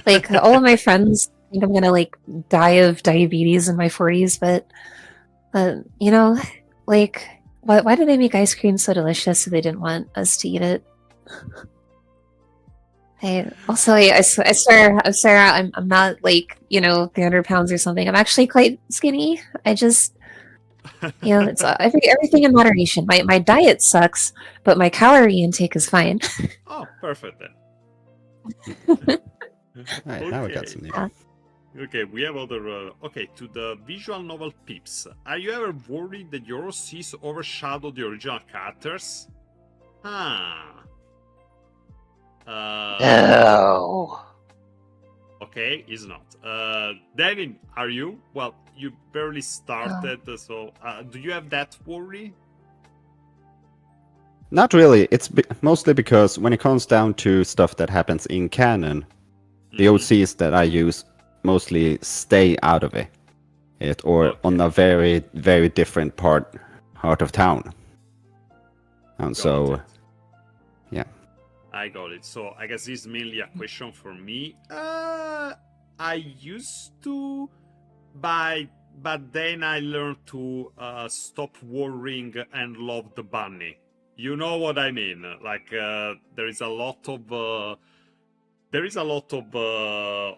Like all of my friends think I'm gonna like die of diabetes in my 40s, but you know, like why did they make ice cream so delicious if they didn't want us to eat it? I swear I'm not like, 300 pounds or something. I'm actually quite skinny. I just, it's everything in moderation. My diet sucks, but my calorie intake is fine. Oh, perfect then. Right, okay. Now we got some new. Okay, we have other. Okay, to the visual novel peeps. Are you ever worried that your OCs overshadow the original characters? No. Okay, is not. Devin, are you? Well, you barely started, so do you have that worry? Not really. It's mostly because when it comes down to stuff that happens in canon, the OCs that I use mostly stay out of it, or on a very, very different part of town. And so, yeah. I got it. So I guess this is mainly a question for me. I used to buy but then I learned to stop worrying and love the bunny. You know what I mean? Like there is a lot of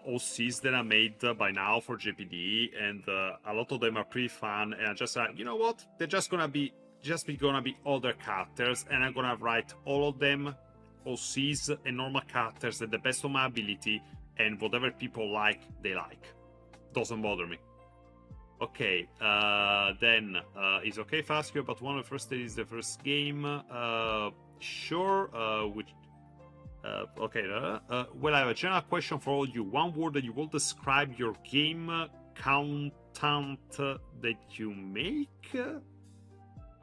OCs that are made by now for JPDE, and a lot of them are pretty fun. And I just you know what? They're just gonna be other characters, and I'm gonna write all of them OCs and normal characters at the best of my ability, and whatever people like, they like. Doesn't bother me. Okay, then it's okay if I ask you about one of the first days, the first game? Sure. Okay. Well, I have a general question for all you. One word that you will describe your game content that you make.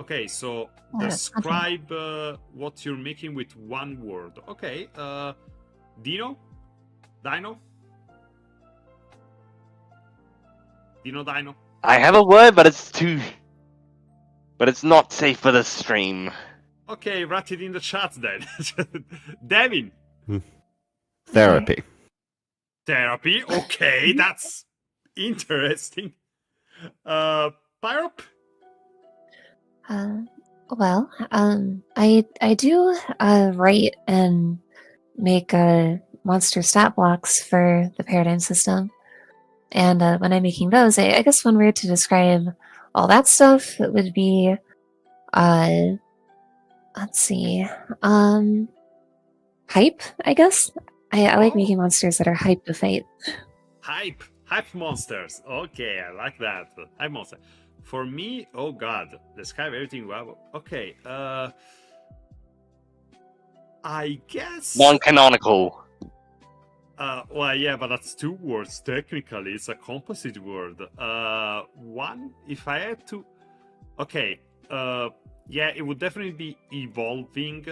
Okay, so describe what you're making with one word. Okay, Dino. I have a word, but it's not safe for the stream. Okay, write it in the chat then. Devin. Therapy. Therapy. Okay, that's interesting. Pyrup. Well, I do write and make monster stat blocks for the paradigm system. And when I'm making those, I guess one word to describe all that stuff would be, let's see, hype, I guess. I like making monsters that are hype to fight. Hype monsters. Okay, I like that. Hype monster. For me, oh god, describe everything well. Okay, I guess Non-canonical. Well, yeah, but that's two words. Technically, it's a composite word. One, if I had to... Okay, yeah, it would definitely be evolving,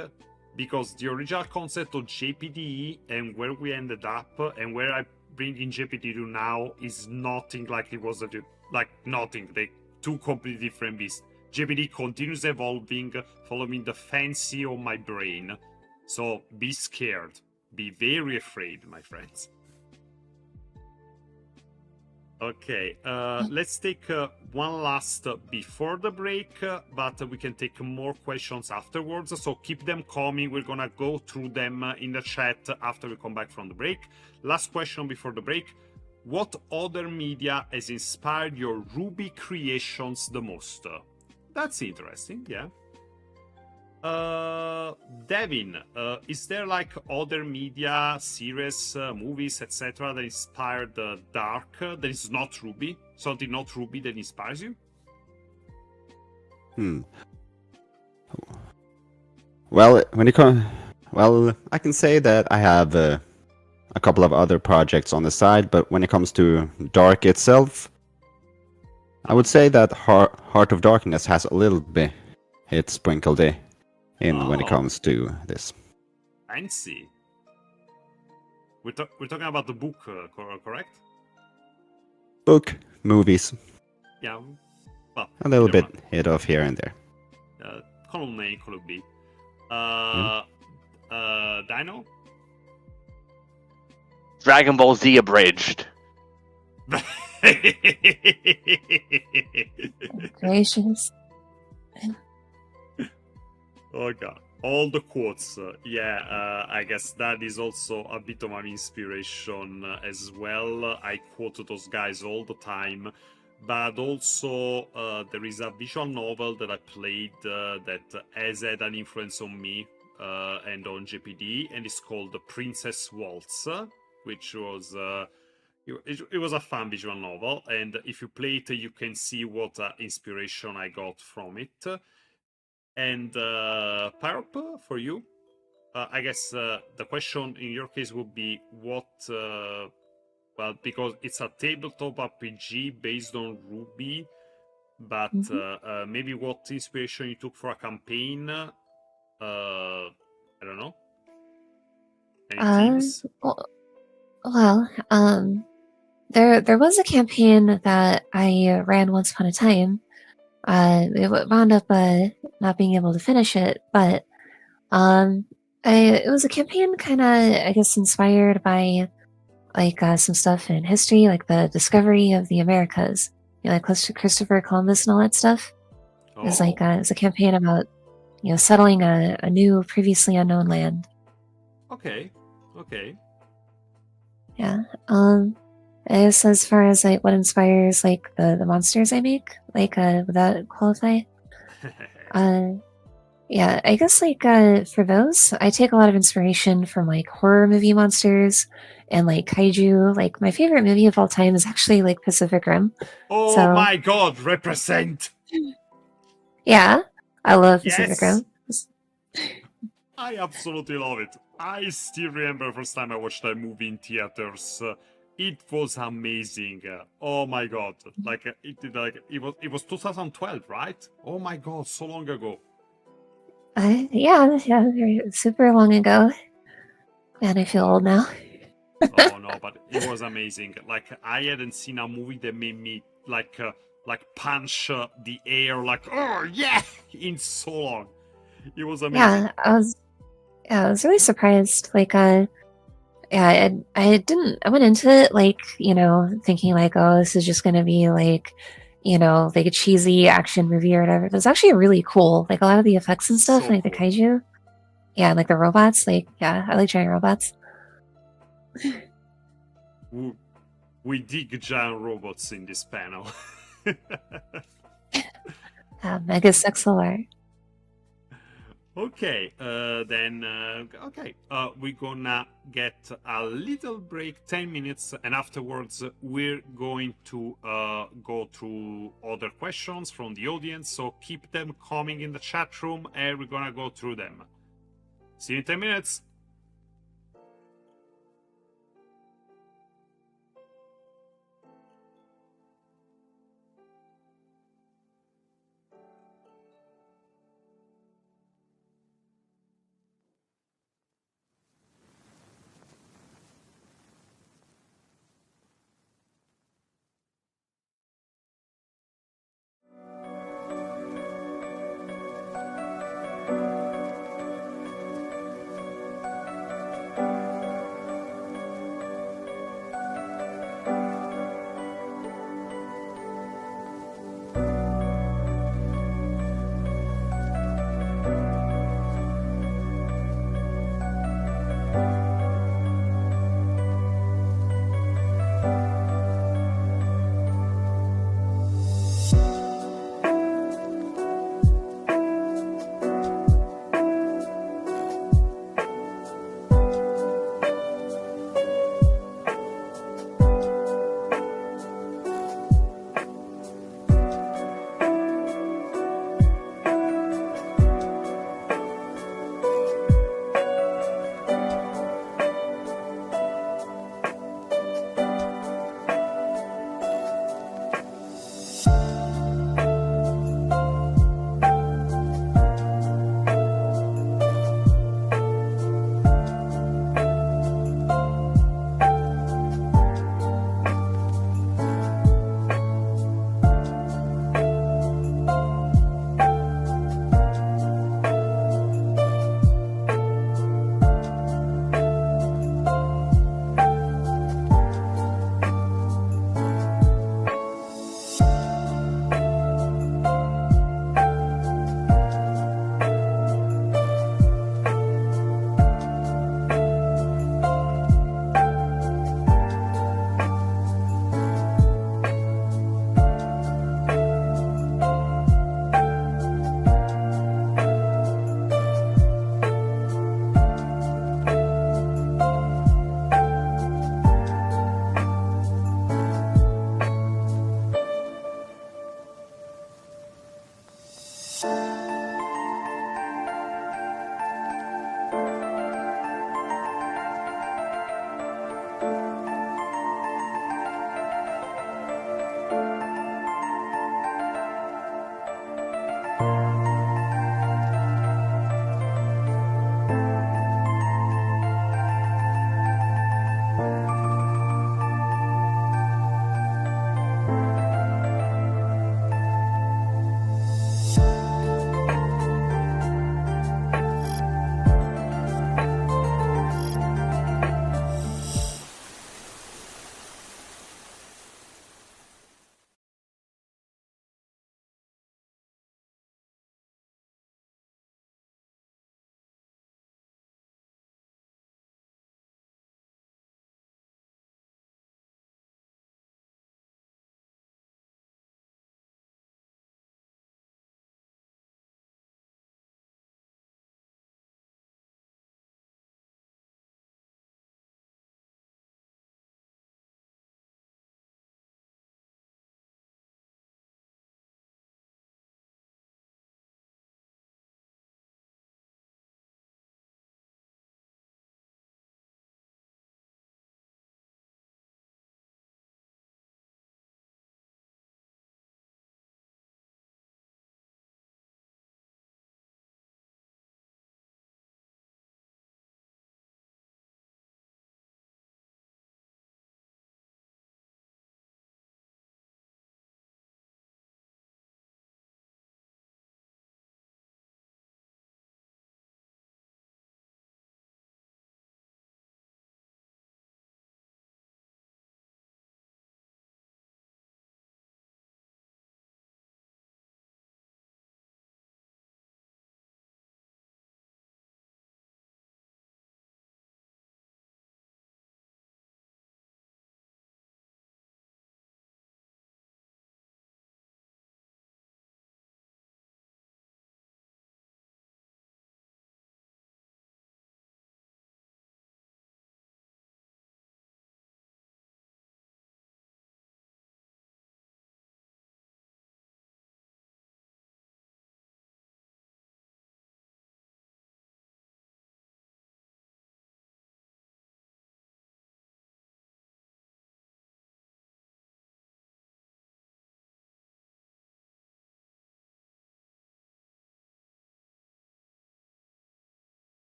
because the original concept of JPDE and where we ended up and where I bring in JPDE to now is nothing like it was, like nothing. They two completely different beasts. JPDE continues evolving, following the fancy of my brain. So be scared. Be very afraid, my friends. Okay, let's take one last before the break, but we can take more questions afterwards, so keep them coming. We're gonna go through them in the chat after we come back from the break. Last question before the break. What other media has inspired your RWBY creations the most? That's interesting, yeah. Devin, is there like other media, series, movies, etc. that inspired Dark that is not RWBY? Something not RWBY that inspires you? Well, I can say that I have a couple of other projects on the side, but when it comes to Dark itself, I would say that Heart of Darkness has a little bit sprinkled in when it comes to this. Fancy. We're talking about the book, correct? Book, movies. Yeah. Well, a little bit hit off here and there. Column A, column B. Dino? Dragon Ball Z abridged. Gracious. Oh god, all the quotes. I guess that is also a bit of an inspiration as well. I quote those guys all the time. But also, there is a visual novel that I played that has had an influence on me and on JPD, and it's called The Princess Waltz, which was... it was a fun visual novel, and if you play it, you can see what inspiration I got from it. And Pyrup, for you, I guess the question in your case would be what, well, because it's a tabletop RPG based on RWBY, but maybe what inspiration you took for a campaign, I don't know. Any themes? Well, there was a campaign that I ran once upon a time. It wound up not being able to finish it, but it was a campaign kind of, I guess, inspired by like some stuff in history, like the discovery of the Americas like Christopher Columbus and all that stuff. It was like Oh, it was a campaign about settling a new, previously unknown land. okay, okay. Yeah. I guess as far as like what inspires like the monsters I make, like would that qualify? Yeah, I guess like for those, I take a lot of inspiration from like horror movie monsters and like kaiju. Like my favorite movie of all time is actually like Pacific Rim. Oh So my god, represent! yeah, I love Pacific Yes! Rim. I absolutely love it. I still remember first time I watched that movie in theaters. It was amazing. Oh my god! Like it was 2012, right? Oh my god, so long ago. Yeah, super long ago. Man, I feel old now. Oh no, but it was amazing. Like I hadn't seen a movie that made me like punch the air like oh yeah in so long. It was amazing. Yeah, I was really surprised. Like, yeah, I went into it like, thinking like, oh, this is just gonna be like, like a cheesy action movie or whatever. But it's actually really cool. Like a lot of the effects and stuff, So like the cool. kaiju. Yeah, like the robots. Like, yeah, I like giant robots. We dig giant robots in this panel. Mega Sexular. Okay, okay, we're gonna get a little break, 10 minutes, and afterwards we're going to go through other questions from the audience, so keep them coming in the chat room and we're gonna go through them. See you in 10 minutes.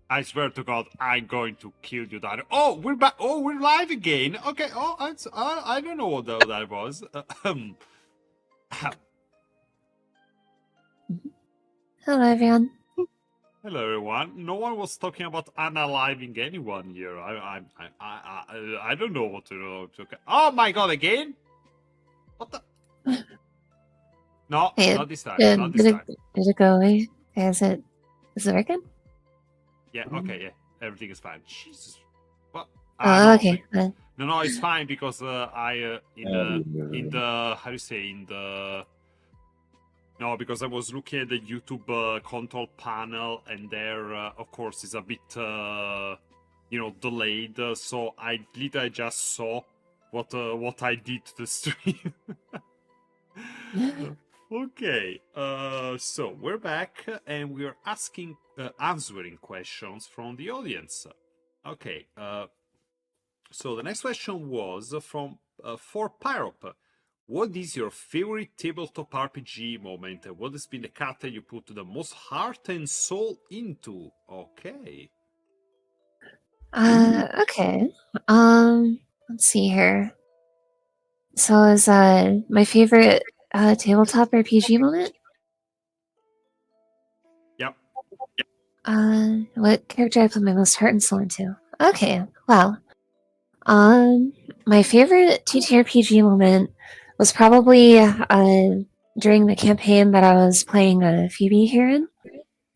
I swear to God, I'm going to kill you, Dino. Oh, we're back. Oh, we're live again. Okay. Oh, I don't know what that was. Hello, everyone. Hello, everyone. No one was talking about unaliving anyone here. I don't know what to know. Oh my God, again? What the? No, Hey, not this time. Not this time. Did it go away? Is it working? Yeah. Okay. Yeah. Everything is fine. Jesus. What? Oh, No, okay. No, it's fine because I in the how do you say in the. No, because I was looking at the YouTube control panel, and there, of course, is a bit, delayed. So I literally just saw what I did to the stream. Okay, so we're back, and we're answering questions from the audience. Okay, so the next question was from for Pyrop. What is your favorite tabletop RPG moment? What has been the character you put the most heart and soul into? Okay. Okay. Let's see here. So is my favorite tabletop RPG moment? Yep. What character I put my most heart and soul into? Okay. Well, my favorite TTRPG moment was probably during the campaign that I was playing Phoebe here in,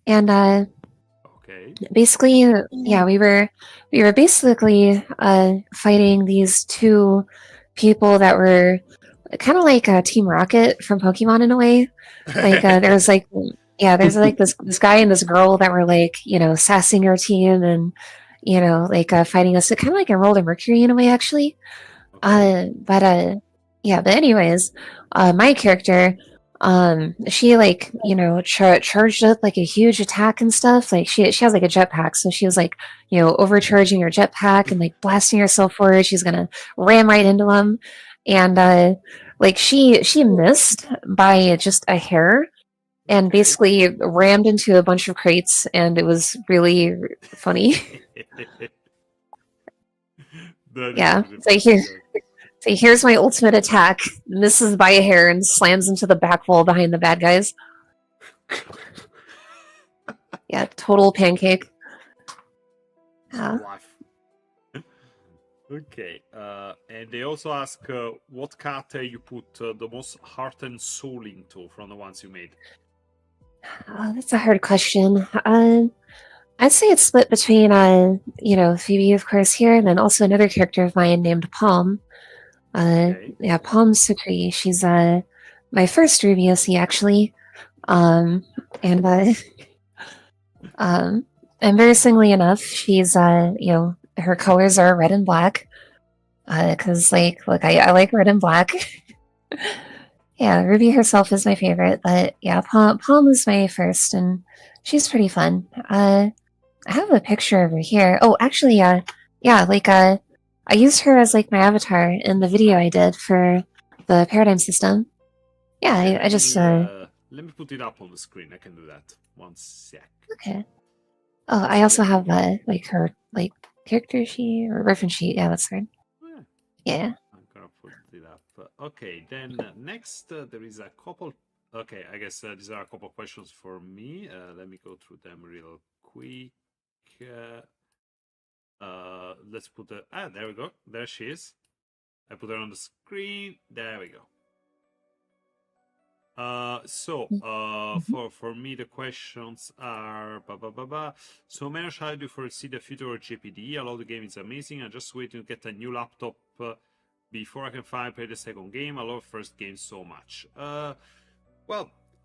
and Okay. basically, yeah, we were basically fighting these two people that were kind of like Team Rocket from Pokemon in a way. Like there's like this guy and this girl that were like sassing our team and like fighting us. Kind of like a Roll of Mercury in a way actually. But anyways, my character, she like charged up like a huge attack and stuff. Like she has like a jetpack, so she was like overcharging her jetpack and like blasting herself forward. She's gonna ram right into them, and like she missed by just a hair. And Okay. basically rammed into a bunch of crates, and it was really funny. Yeah, so here's my ultimate attack. Misses by a hair and slams into the back wall behind the bad guys. Yeah, total pancake. Okay, and they also ask what character you put the most heart and soul into from the ones you made. That's a hard question. I'd say it's split between Phoebe, of course, here, and then also another character of mine named Palm. Okay. Yeah, Palm Sukri. She's my first RWBY OC actually. And embarrassingly enough, she's her colors are red and black. Cause look, I like red and black. Yeah, RWBY herself is my favorite, but yeah, Palm is my first, and she's pretty fun. I have a picture of her here. Oh, actually, I used her as like my avatar in the video I did for the paradigm system. Yeah, I just let me put it up on the screen. I can do that. 1 sec. Okay. Oh, I also have like her like character sheet or reference sheet. Yeah, that's right. Yeah. I'm gonna put it up. Okay, then next there is a couple. Okay, I guess these are a couple questions for me. Let me go through them real quick. Let's put the there we go. There she is. I put her on the screen. There we go. For me the questions are So MEINOS, how do you foresee the future of JPDE? I love the game, it's amazing. I'm just waiting to get a new laptop before I can finally play the second game. I love the first game so much. Well,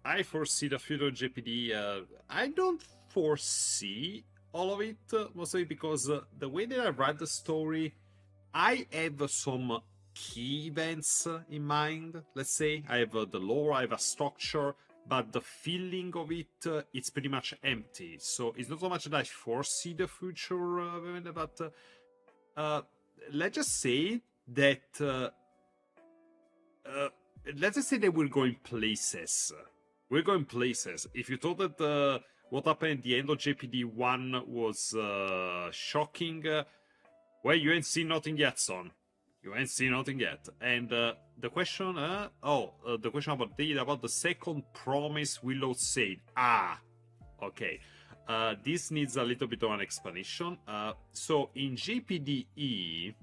I foresee the future of JPDE. I don't foresee all of it, mostly because the way that I read the story, I have some key events in mind. Let's say I have the lore, I have a structure, but the feeling of it, it's pretty much empty. So it's not so much that I foresee the future, but let's just say that let's just say that we're going places. We're going places. If you thought that what happened at the end of JPD 1 was shocking. Well, you ain't seen nothing yet, son. You ain't seen nothing yet. And the question, the question about the second promise Willow said. Okay. This needs a little bit of an explanation. So in JPDE,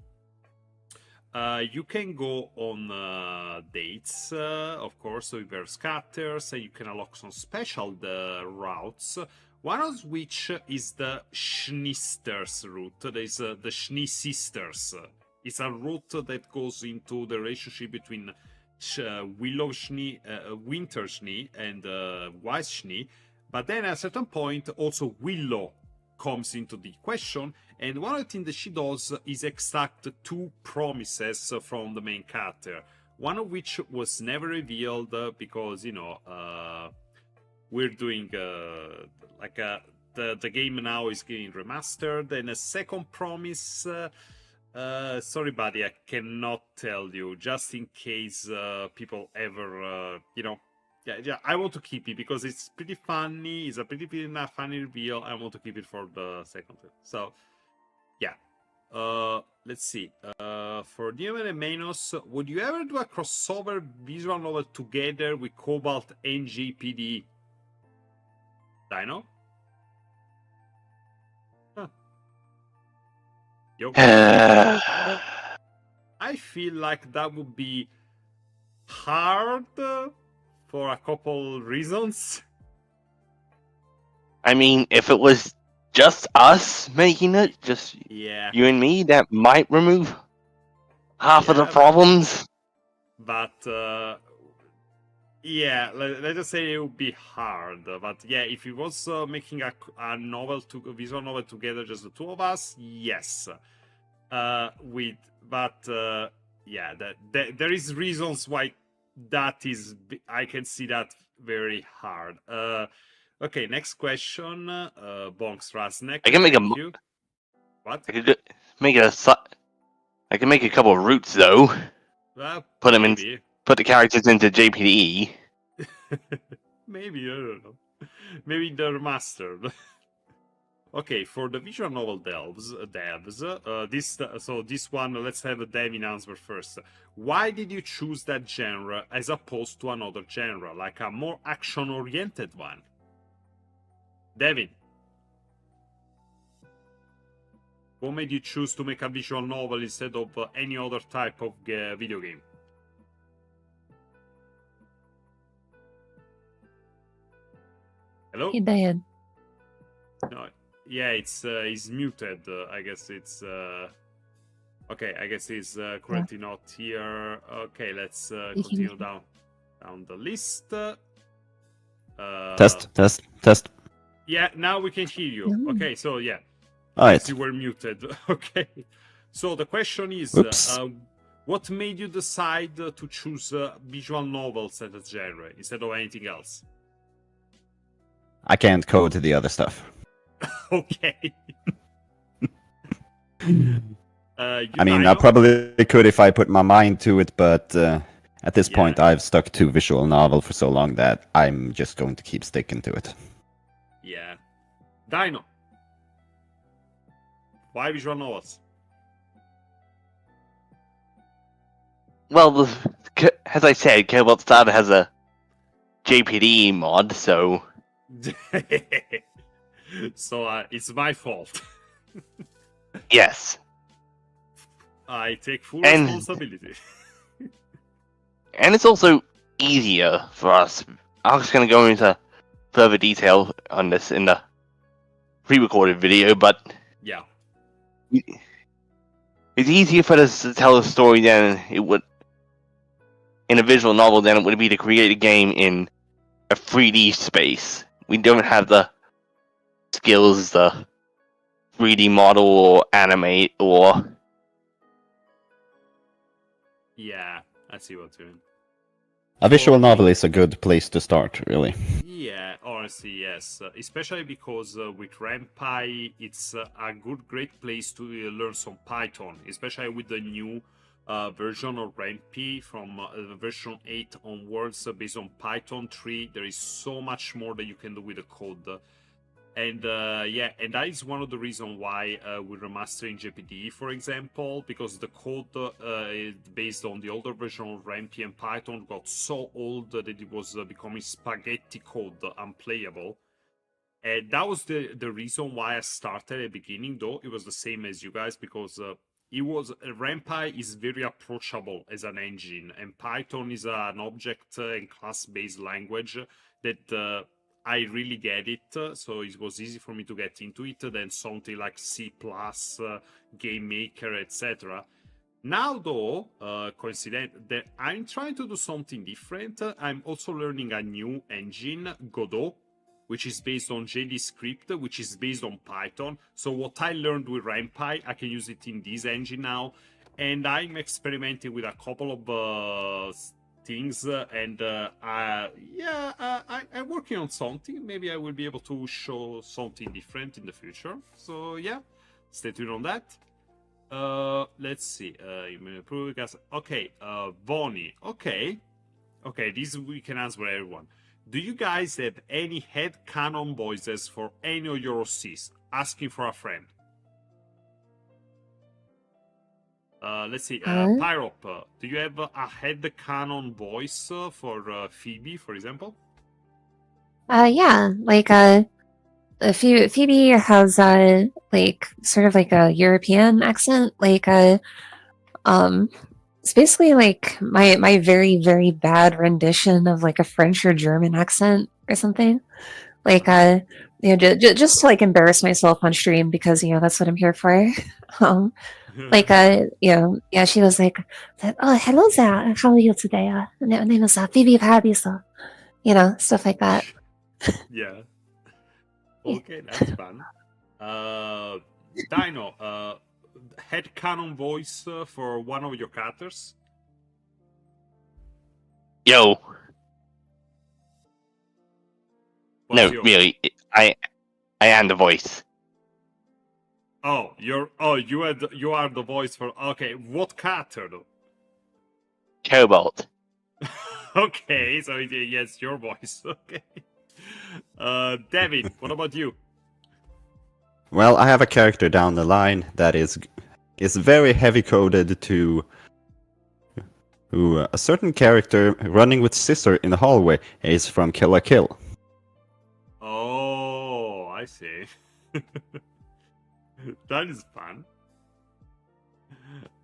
you can go on dates, of course, with their scatters, and you can unlock some special routes. One of which is the Schnisters route. There's the Schnee Sisters. It's a route that goes into the relationship between Willow Schnee, Winter Schnee, and White Schnee. But then at a certain point, also Willow comes into the question. And one of the things that she does is extract 2 promises from the main character. One of which was never revealed because, you know, we're doing the game now is getting remastered. And a second promise, sorry buddy, I cannot tell you, just in case people ever, you know, yeah, I want to keep it because it's pretty funny. It's a pretty funny reveal. I want to keep it for the second one. So, yeah. Let's see. For DINOMAN and MEINOS, would you ever do a crossover visual novel together with Cobalt and JPDE? Dino? Huh. Yo. I feel like that would be hard for a couple reasons. I mean, if it was just us making it, just you and me, that might remove half of the problems. But yeah, let's just say it would be hard. But yeah, if it was making a visual novel together, just the 2 of us, yes. Yeah, there is reasons why that is. I can see that very hard. Okay, next question. Bonks Rasnek. I can make What? I could make I can make a couple of routes though. Put them in. Put the characters into JPDE. Maybe, I don't know. Maybe they're remastered. Okay, for the visual novel devs, this one, let's have a Devin answer first. Why did you choose that genre as opposed to another genre, like a more action-oriented one? Devin, what made you choose to make a visual novel instead of any other type of video game? Hello? Hey, Diane. No, yeah, he's muted. I guess it's okay. I guess he's currently not here. Okay, let's continue down the list. Test. Yeah, now we can hear you. Okay, so yeah. All right. You were muted. Okay. So the question is, what made you decide to choose visual novels as a genre instead of anything else? I can't code the other stuff. Okay. I mean, I probably could if I put my mind to it, but at this point, I've stuck to visual novel for so long that I'm just going to keep sticking to it. Yeah. Dino. Why visual novels? Well, as I said, Cobalt Starter has a JPDE mod, so... So it's my fault. Yes. I take full responsibility. And it's also easier for us. I'm just going to go into further detail on this in the pre-recorded video, but... Yeah. It's easier for us to tell a story than it would in a visual novel than it would be to create a game in a 3D space. We don't have the skills, the 3D model or animate or... Yeah, I see what you mean. A visual novel is a good place to start, really. Yeah, honestly, yes. Especially because with RWBY, it's a great place to learn some Python, especially with the new version of RWBY from version 8 onwards, based on Python 3. There is so much more that you can do with the code. And yeah, and that is one of the reasons why we're remastering JPDE, for example, because the code based on the older version of RWBY and Python got so old that it was becoming spaghetti code, unplayable. And that was the reason why I started at the beginning, though it was the same as you guys, because RWBY is very approachable as an engine, and Python is an object and class-based language that I really get it, so it was easy for me to get into it than something like C++, Game Maker, etc. Now, though, coincident that I'm trying to do something different. I'm also learning a new engine, Godot, which is based on JDScript, which is based on Python. So what I learned with RWBY, I can use it in this engine now. And I'm experimenting with a couple of things, and I'm working on something. Maybe I will be able to show something different in the future. So yeah, stay tuned on that. Let's see. Okay, Bonnie. Okay, this we can answer for everyone. Do you guys have any headcanon voices for any of your OCs? Asking for a friend. Let's see. Pyrop, do you have a headcanon voice for Phoebe, for example? Yeah, like Phoebe has like sort of like a European accent, like it's basically like my very, very bad rendition of like a French or German accent or something. Like you know, just to like embarrass myself on stream, because you know that's what I'm here for. Like you know, yeah, she was like, "Oh, hello there, how are you today? My name is Phoebe Paradiso," you know, stuff like that. Yeah. Okay, that's fun. Dino, headcanon voice for one of your characters? Yo. What's No, yours? really, I am the voice. Oh, you are the voice for. Okay, what character though? Cobalt. Okay, so yes, your voice. Okay. David, what about you? Well, I have a character down the line that is very heavy coded to a certain character running with scissor in the hallway is from Kill la Kill. Oh, I see. That is fun.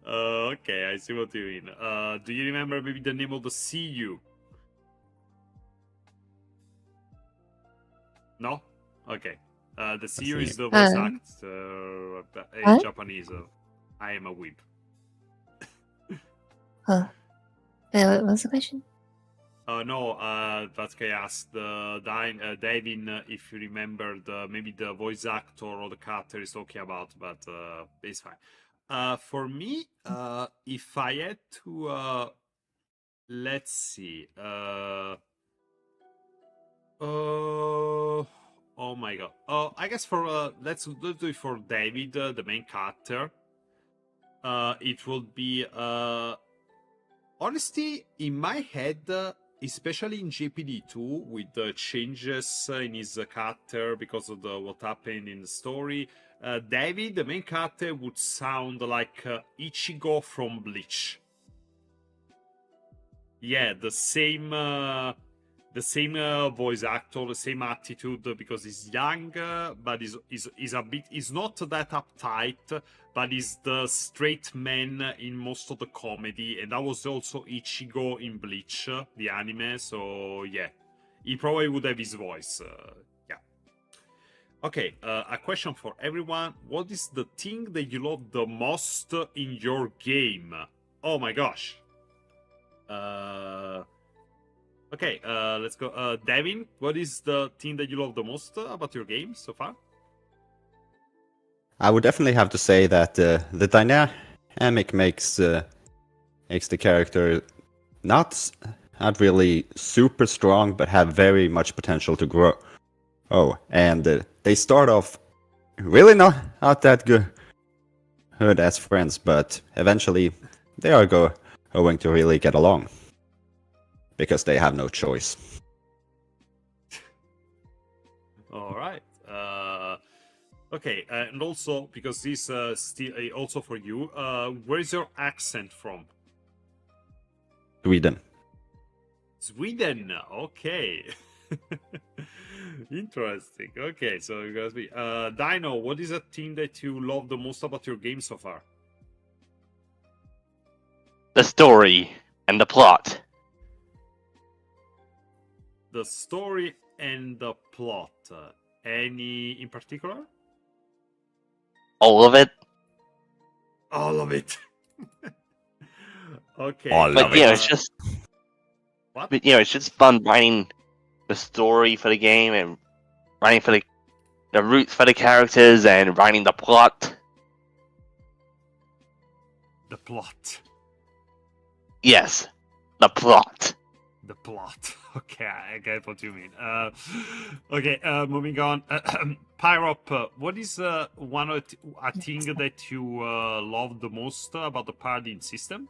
Okay, I see what you mean. Do you remember maybe the name of the CU? No? Okay. The CU is the voice act in Japanese. I am a weeb. What was the question? No, that's okay. I asked Davin if you remember maybe the voice actor or the character is talking about, but it's fine. For me, if I had to, let's see. Oh my god. I guess for let's do it for David, the main character. It will be honestly in my head. Especially in JPDE2, with the changes in his character because of what happened in the story, David, the main character, would sound like Ichigo from Bleach. Yeah, the same voice actor, the same attitude, because he's young, but he's not that uptight, but he's the straight man in most of the comedy, and that was also Ichigo in Bleach, the anime. So yeah, he probably would have his voice. Yeah. Okay, a question for everyone: what is the thing that you love the most in your game? Oh my gosh. Okay, let's go. Devin, what is the thing that you love the most about your game so far? I would definitely have to say that the dynamic makes the character not really super strong, but have very much potential to grow. Oh, and they start off really not that good as friends, but eventually they are going to really get along. Because they have no choice. All right. Okay, and also because this still also for you, where is your accent from? Sweden. Sweden. Okay. Interesting. Okay, so you guys be Dino, what is a thing that you love the most about your game so far? The story and the plot. The story and the plot. Any in particular? All of it. All of it. Okay. All But of you know, it. it's just What? but, you know, it's just fun writing the story for the game and writing for the roots for the characters and writing the plot. The plot. Yes, the plot. The plot. Okay, I get what you mean. Okay, moving on. Pyrop, what is a thing that you love the most about the paradigm system?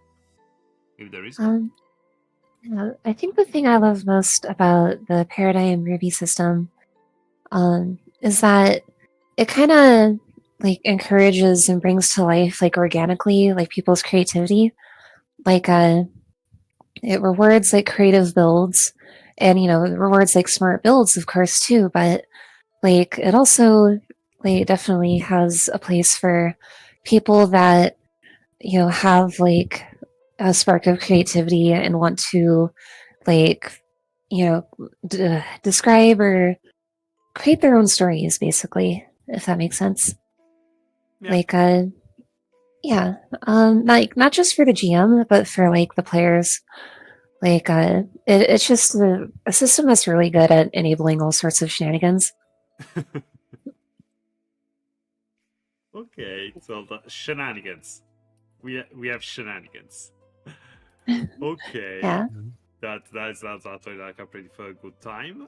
If there is. Yeah, I think the thing I love most about the Paradigm RWBY system is that it kind of like encourages and brings to life like organically like people's creativity. Like it rewards like creative builds and it rewards like smart builds of course too, but like it also like definitely has a place for people that have like a spark of creativity and want to like describe or create their own stories basically, if that makes sense. Yeah. Like yeah, like not just for the GM but for like the players. Like it's just a system that's really good at enabling all sorts of shenanigans. Okay, so the shenanigans. We have shenanigans. Okay. Yeah. That's actually like a pretty good time.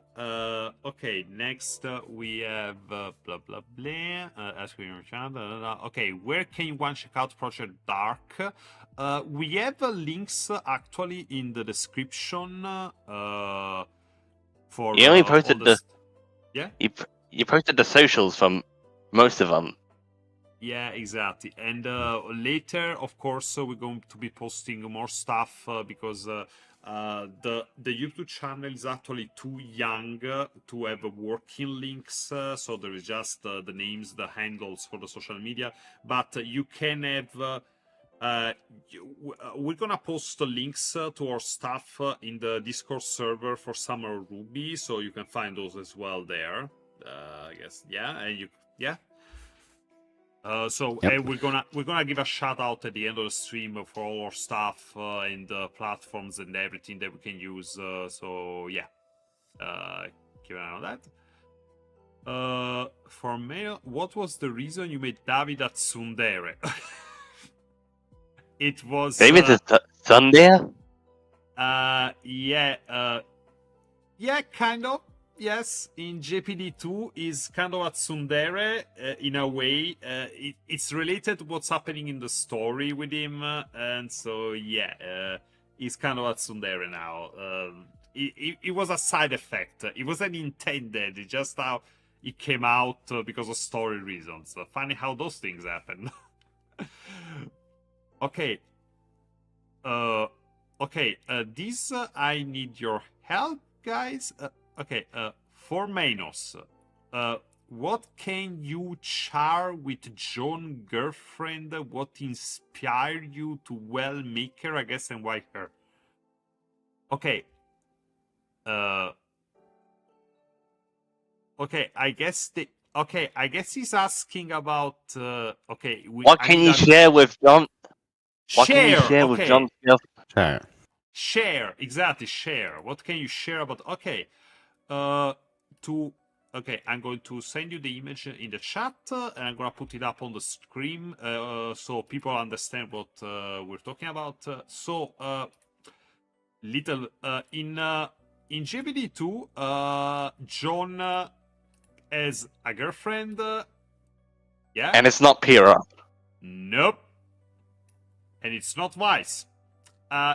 Okay, next we have blah blah blah. Okay, where can one check out Project Dark? We have links actually in the description. For You only posted all the yeah. You posted the socials from most of them. Yeah, exactly. And later, of course, we're going to be posting more stuff because the YouTube channel is actually too young to have working links. So there is just the names, the handles for the social media. But you can have. We're gonna post the links to our stuff in the Discord server for Summer of RWBY, so you can find those as well there. I guess, yeah, and yeah. Yep. And we're gonna give a shout out at the end of the stream for all our stuff and the platforms and everything that we can use. So yeah, keep an eye on that. For me, what was the reason you made David at Tsundere? It was David's a son there? Yeah, kind of. Yes, in JPDE2 is kind of a tsundere in a way. It's related to what's happening in the story with him, and so yeah, he's kind of a tsundere now. It was a side effect. It wasn't intended. It's just how it came out because of story reasons. Funny how those things happen. Okay. Okay. This I need your help, guys. Okay, for MEINOS, what can you share with John girlfriend? What inspired you to well make her, I guess, and why her? Okay. Okay, I guess he's asking about. Okay, What can you share with John? What can you share with John? Share, exactly. Share. What can you share about? Okay. Okay, I'm going to send you the image in the chat and I'm gonna put it up on the screen so people understand what we're talking about. In JPDE2, John has a girlfriend. Yeah, and it's not Pira. Nope, and it's not Vice.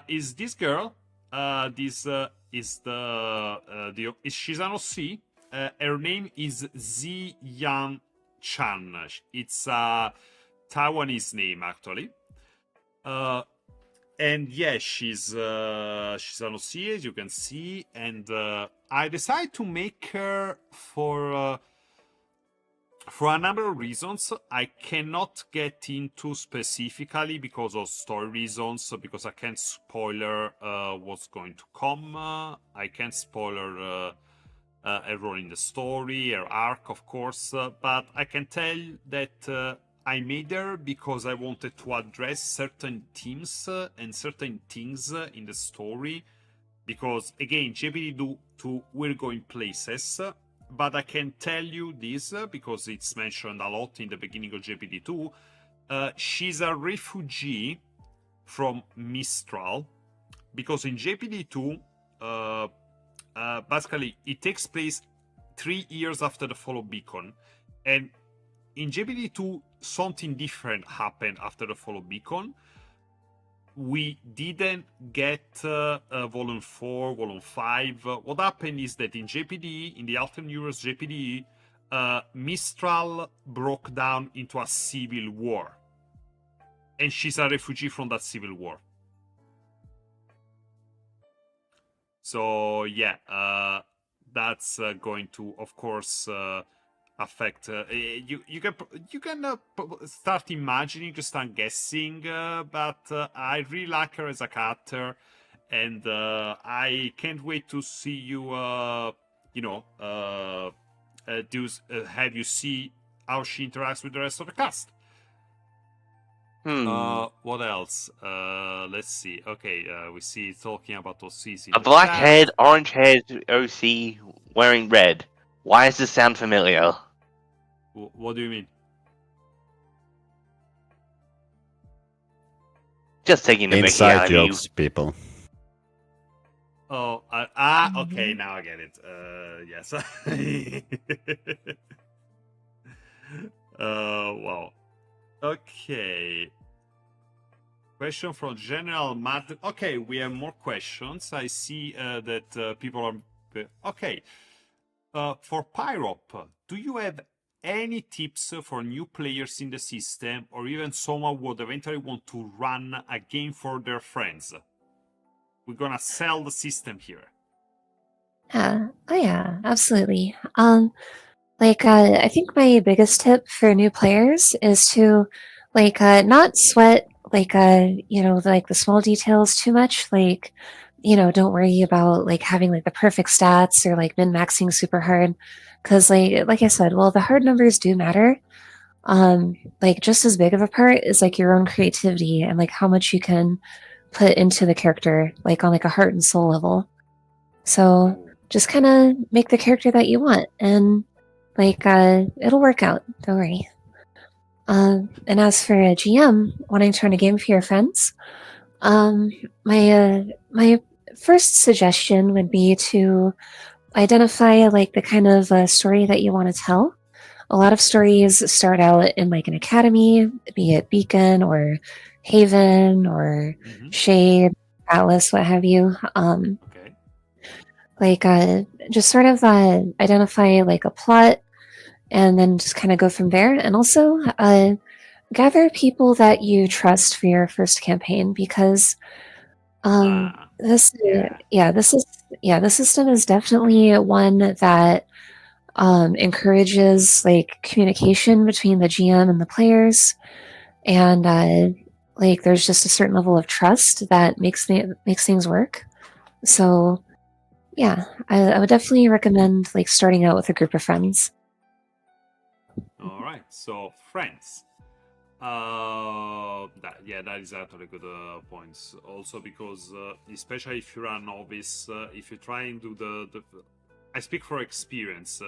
Is this girl? She's an OC. her name is Ziyan Chan. It's a Taiwanese name, actually. And yeah, she's an OC, as you can see, and I decided to make her for a number of reasons. I cannot get into specifically because of story reasons, because I can't spoiler what's going to come. I can't spoiler a role in the story, her arc, of course, but I can tell that I made her because I wanted to address certain themes and certain things in the story. Because again, JPDE2 will go in places, but I can tell you this because it's mentioned a lot in the beginning of JPDE2. She's a refugee from Mistral, because in JPDE2, basically it takes place 3 years after the fall of Beacon, and in JPDE2 something different happened after the fall of Beacon. We didn't get Volume 4, Volume 5. What happened is that in JPDE, in the alternate universe JPDE, Mistral broke down into a civil war, and she's a refugee from that civil war. So yeah, that's going to, of course, affect. You can start imagining, just start guessing, but I really like her as a character, and I can't wait to see you. Have you see how she interacts with the rest of the cast. What else? Let's see. Okay, we see talking about OCs in A the black-haired, chat. orange-haired OC wearing red. Why does this sound familiar? What do you mean? Just taking the mickey out Inside of you. jokes, people. Oh, okay, now I get it. Yes. Wow. Okay. Question from General Matt. Okay, we have more questions. I see that people are... Okay. For Pyrop, do you have any tips for new players in the system, or even someone who would eventually want to run a game for their friends? We're gonna sell the system here. Oh yeah, absolutely. I think my biggest tip for new players is to, not sweat, the small details too much. Don't worry about, having, the perfect stats or, min-maxing super hard. Because, like I said, well, the hard numbers do matter. Just as big of a part is, your own creativity and, how much you can put into the character, on, a heart and soul level. So just kind of make the character that you want, and it'll work out. Don't worry. And as for a GM wanting to run a game for your friends, my first suggestion would be to identify the kind of story that you want to tell. A lot of stories start out in an academy, be it Beacon or Haven or Shade, Atlas, what have you. Just sort of identify a plot, and then just kind of go from there. And also gather people that you trust for your first campaign, because the system is definitely one that encourages communication between the GM and the players, and there's just a certain level of trust that makes things work. So yeah, I would definitely recommend starting out with a group of friends. All right, so friends. That is actually good points. Also because, especially if you're a novice, if you try and do the I speak for experience.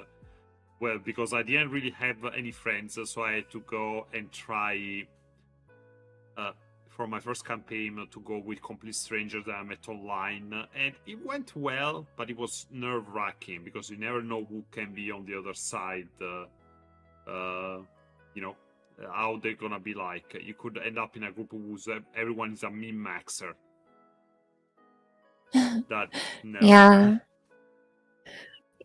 Well, because I didn't really have any friends, so I had to go and try for my first campaign to go with complete strangers that I met online, and it went well, but it was nerve-wracking because you never know who can be on the other side. How they're gonna be like. You could end up in a group who's everyone is a min-maxer.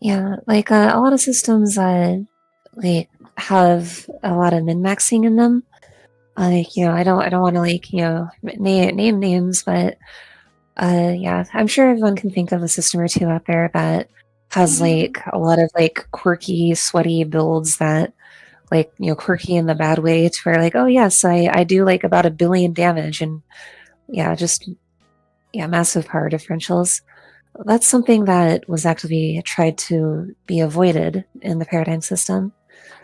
Yeah, like a lot of systems like have a lot of min-maxing in them. Like, I don't want to like, name names, but yeah, I'm sure everyone can think of a system or two out there that has like a lot of like quirky, sweaty builds that like, quirky in the bad way to where like, oh yes, I do like about 1 billion damage and yeah, just massive power differentials. That's something that was actually tried to be avoided in the paradigm system.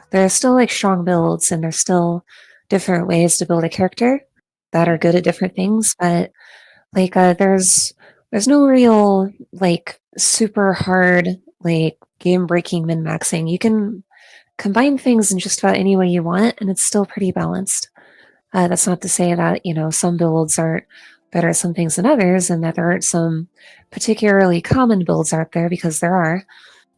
There are still like strong builds and there's still different ways to build a character that are good at different things, but like there's no real like super hard like game breaking min maxing. You can combine things in just about any way you want and it's still pretty balanced. That's not to say that some builds aren't better at some things than others and that there aren't some particularly common builds out there, because there are.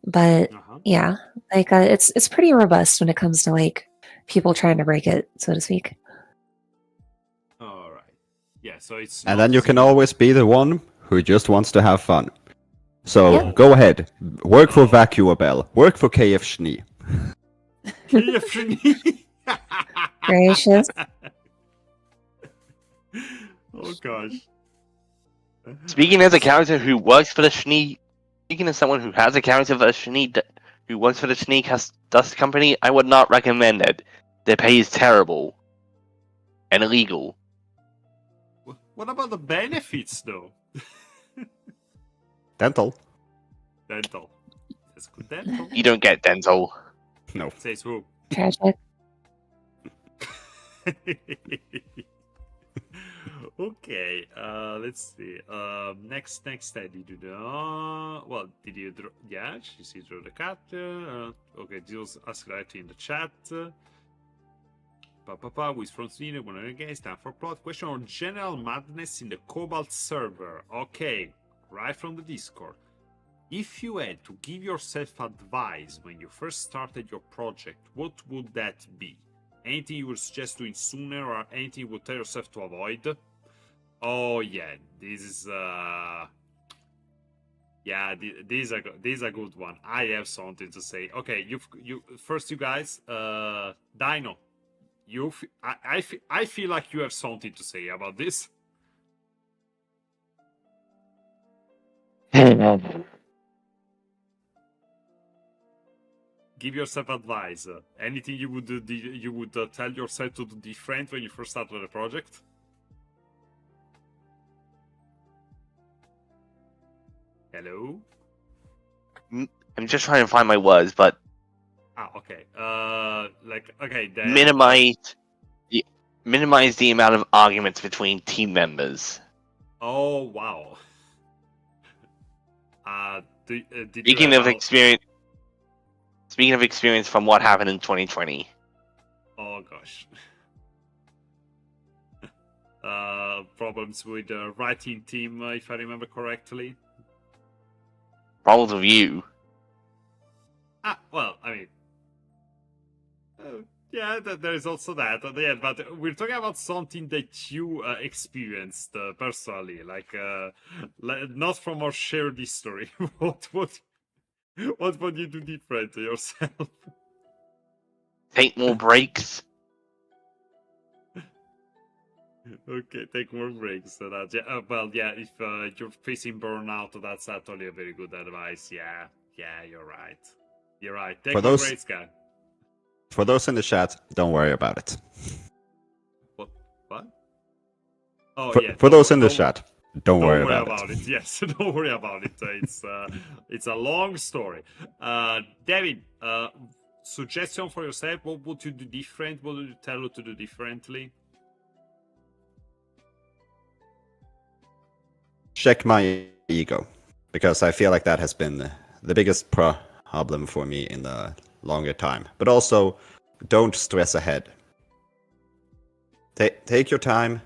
But yeah, like it's pretty robust when it comes to like people trying to break it, so to speak. All right. Yeah, so it's. And then you can always be the one who just wants to have fun. So Yep. go ahead, work for Vacuabel, work for KF Schnee. Gracious. Oh gosh. Speaking as a character who works for the Schnee, speaking as someone who has a character for the Schnee, who works for the Schnee Dust Company, I would not recommend it. Their pay is terrible and illegal. What about the benefits, though? Dental. Dental. That's good dental. You don't get dental. No. Says who? Tragic. Okay, let's see. Next study. Well, did you draw? Yeah, she sees draw the cat. Okay, this was asked right in the chat. With front leader, one again, time for plot. Question on general madness in the Cobalt server. Okay, right from the Discord. If you had to give yourself advice when you first started your project, what would that be? Anything you would suggest doing sooner, or anything you would tell yourself to avoid? Oh yeah, this is yeah, this is a good one. I have something to say. Okay, you first, you guys. Dino, I feel like you have something to say about this. Give yourself advice. Anything you would tell yourself to do different when you first started the project? Hello? I'm just trying to find my words, but Okay. Okay, then minimize the amount of arguments between team members. Oh wow. Speaking of experience from what happened in 2020. Oh gosh. Problems with the writing team, if I remember correctly. Problems with you. Well, I mean, yeah, there is also that. Yeah, but we're talking about something that you experienced personally, like not from our shared history. What would you do different to yourself? Take more breaks. Okay, take more breaks. So that, yeah, well, yeah, if you're facing burnout, that's actually a very good advice. Yeah, you're right. You're right. Take more breaks, guy. For those in the chat, don't worry about it. What? Oh, for those in the chat, don't worry about it. Yes, don't worry about it. It's a long story. David, suggestion for yourself. What would you do different? What would you tell you to do differently? Check my ego, because I feel like that has been the biggest problem for me in a longer time. But also, don't stress ahead. Take your time,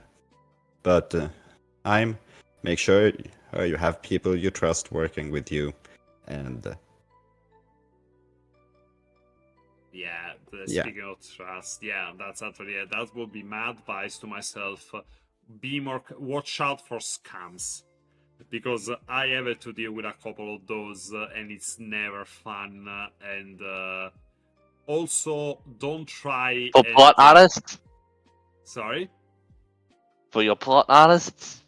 but make sure you have people you trust working with you, and speaking of trust, that's actually that would be my advice to myself. Be more, watch out for scams. because I have had to deal with a couple of those, and it's never fun. And also, don't try. For plot artists? Sorry? For your plot artists?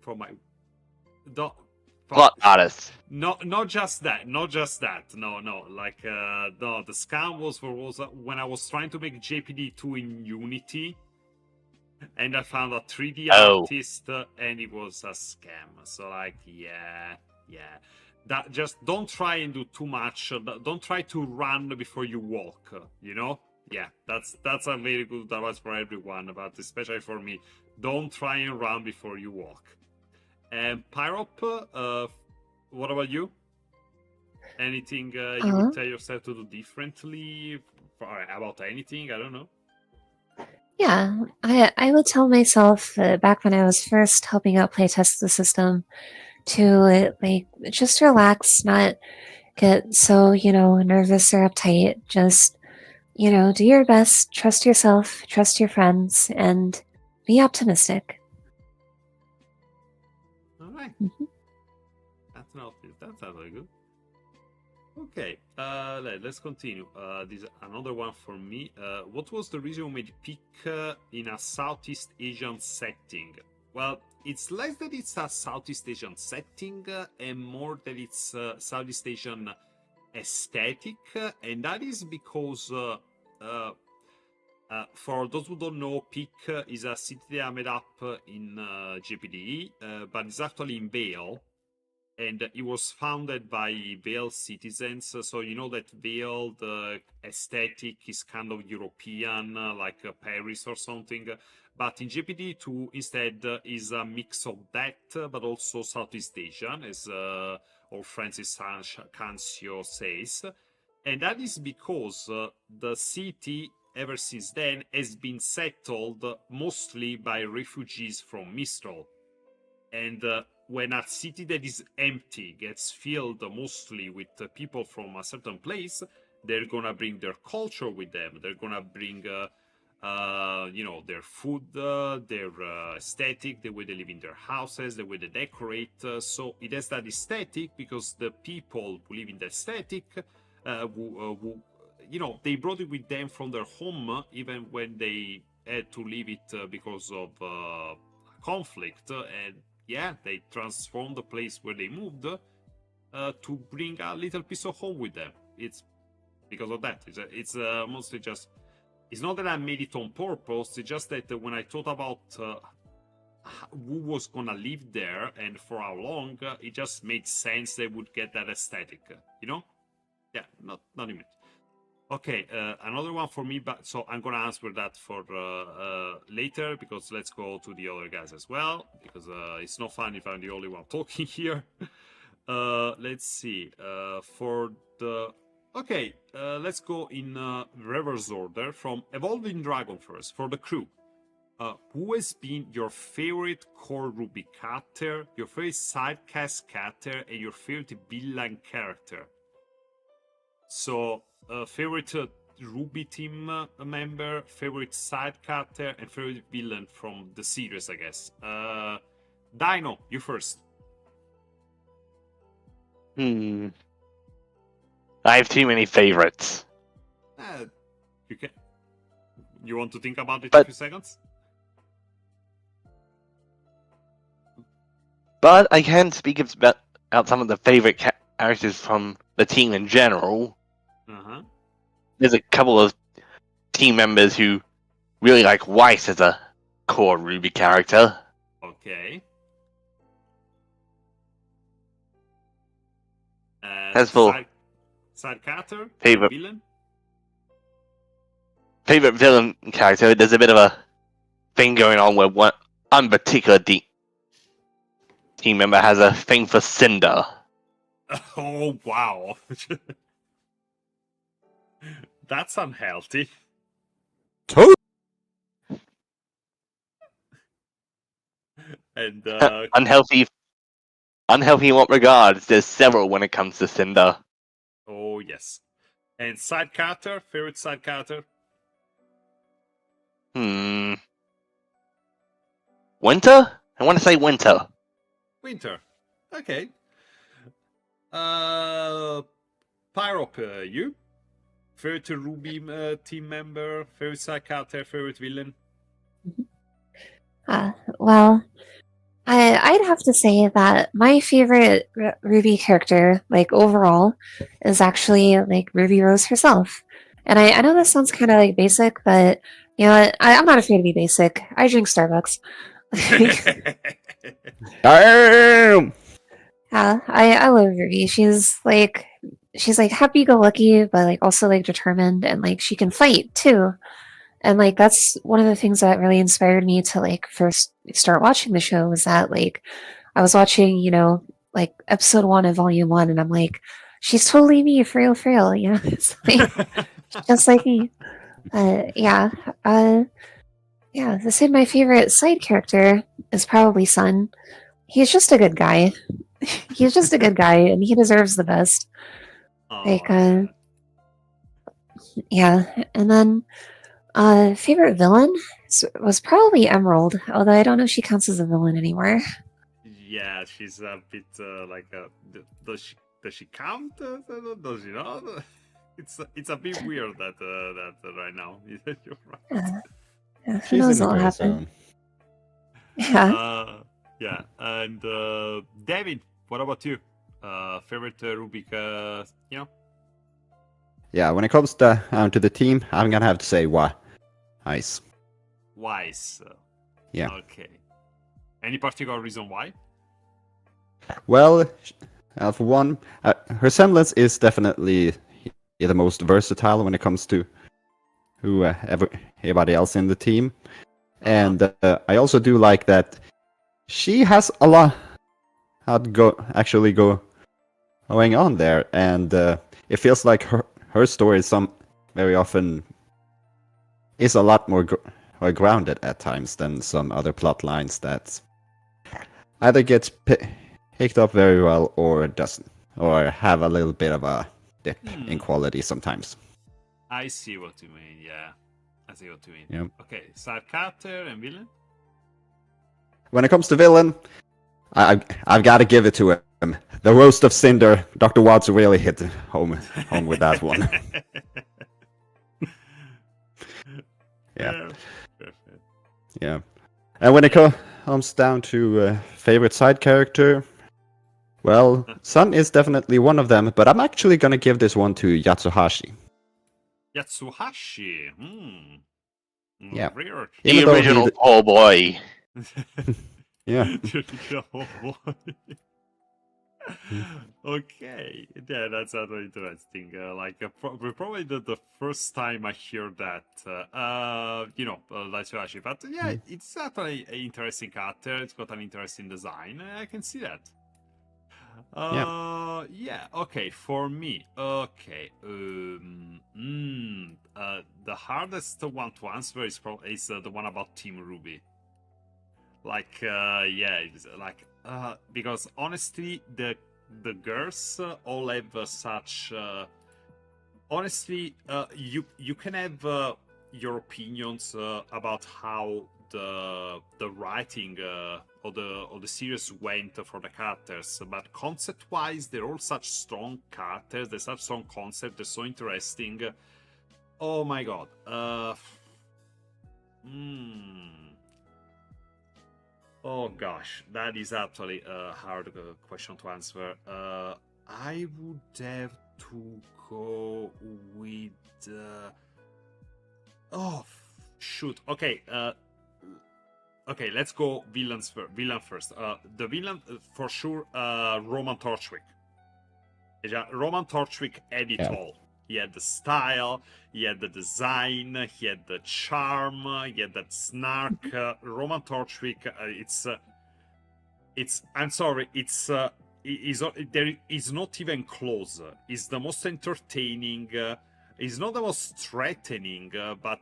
For my. Don't, Plot artists. not just that. No. Like, no, the scam was when I was trying to make JPDE2 in Unity, and I found a 3D artist, and it was a scam. So, like, yeah. That just don't try and do too much. Don't try to run before you walk. You know? Yeah, that's a very good advice for everyone, but especially for me. Don't try and run before you walk. And Pyrop, what about you? Anything you would tell yourself to do differently about anything? I don't know. Yeah, I would tell myself back when I was first helping out playtest the system to like just relax, not get so nervous or uptight. Just do your best, trust yourself, trust your friends, and be optimistic. All right. That's not very good. Okay, let's continue. This is another one for me. What was the reason you made pick in a Southeast Asian setting? Well, it's less that it's a Southeast Asian setting and more that it's Southeast Asian aesthetic, and that is because for those who don't know, PIC is a city that I made up in JPDE, but it's actually in Vale, and it was founded by Vale citizens. So you know that Vale, the aesthetic is kind of European, like Paris or something. But in JPDE2, instead, is a mix of that, but also Southeast Asian, as old Francis Cancio says. And that is because the city, ever since then, has been settled mostly by refugees from Mistral. And when a city that is empty gets filled mostly with people from a certain place, they're gonna bring their culture with them. They're gonna bring, their food, their aesthetic, the way they live in their houses, the way they decorate. So it has that aesthetic because the people who live in the aesthetic, they brought it with them from their home, even when they had to leave it because of conflict. And yeah, they transformed the place where they moved to bring a little piece of home with them. It's because of that. It's mostly just. It's not that I made it on purpose. It's just that when I thought about who was gonna live there and for how long, it just made sense they would get that aesthetic. Yeah, not even. Okay, another one for me, but so I'm gonna answer that for later, because let's go to the other guys as well, because it's not fun if I'm the only one talking here. Let's see. For the let's go in reverse order from Evolving Dragon first. For the crew, who has been your favorite core RWBY character, your favorite sidecast character, and your favorite villain character? So, favorite RWBY team member, favorite side character, and favorite villain from the series, I guess. Dino, you first. I have too many favorites. You want to think about it in a few seconds? But I can speak about some of the favorite characters from the team in general. There's a couple of team members who really like Weiss as a core RWBY character. Okay. As for side character, favorite villain. Favorite villain character, there's a bit of a thing going on where one particular team member has a thing for Cinder. Oh wow. That's unhealthy. And unhealthy in what regards? There's several when it comes to Cinder. Oh yes. And side character, favorite side character? Winter? I want to say Winter. Winter. Okay. Pyrope, you? Favorite RWBY team member? Favorite side character? Favorite villain? Well, I'd have to say that my favorite RWBY character, like overall, is actually like Ruby Rose herself. And I know this sounds kind of like basic, but you know what? I'm not afraid to be basic. I drink Starbucks. Damn! Yeah, I love Ruby. She's like happy-go-lucky, but like also like determined, and like she can fight too. And like that's one of the things that really inspired me to like first start watching the show, was that like I was watching, you know, like episode 1 of volume 1, and I'm like, she's totally me, frail, you know, it's like just like me. Yeah, to say my favorite side character is probably Sun. He's just a good guy. He's just a good guy, and he deserves the best. Like, yeah, and then favorite villain was probably Emerald, although I don't know if she counts as a villain anymore. Yeah, she's a bit like does she count? Does she not? It's a bit weird that right now. You're right. Who She's knows in the what will gray happen? zone. Yeah. Yeah, and David, what about you? Favorite RWBY, you know? Yeah, when it comes to the team, I'm gonna have to say Ice. Wise. Yeah. Okay. Any particular reason why? Well, for one, her semblance is definitely the most versatile when it comes to who everybody else in the team, and I also do like that she has a lot going on there, and it feels like her story very often is a lot more grounded at times than some other plot lines that either gets picked up very well or doesn't, or have a little bit of a dip in quality sometimes. I see what you mean. Yeah, I see what you mean. Yep. Okay, side character and villain. When it comes to villain, I've got to give it to him. The roast of Cinder. Dr. Watts really hit home with that one. Yeah. Yeah. And when it comes down to favorite side character, well, Sun is definitely one of them, but I'm actually gonna give this one to Yatsuhashi. Yatsuhashi. Yeah. Rare. The original tall boy. Yeah. Oh, boy. Okay, yeah, that's actually interesting. Probably the first time I hear that, Yatsuhashi. But yeah, it's certainly an interesting character. It's got an interesting design. I can see that. Yeah. Okay, for me. Okay. The hardest one to answer is the one about Team RWBY. Because honestly, the girls all have such. Honestly, you can have your opinions about how the writing or the series went for the characters, but concept-wise, they're all such strong characters. They're such strong concept. They're so interesting. Oh my god. Oh gosh, that is actually a hard question to answer. I would have to go with. Oh shoot. Okay. Okay. Let's go villain first. The villain for sure. Roman Torchwick. Roman Torchwick had it all. He had the style, he had the design, he had the charm, he had that snark. Roman Torchwick, I'm sorry, there is not even close. It's the most entertaining. It's not the most threatening, but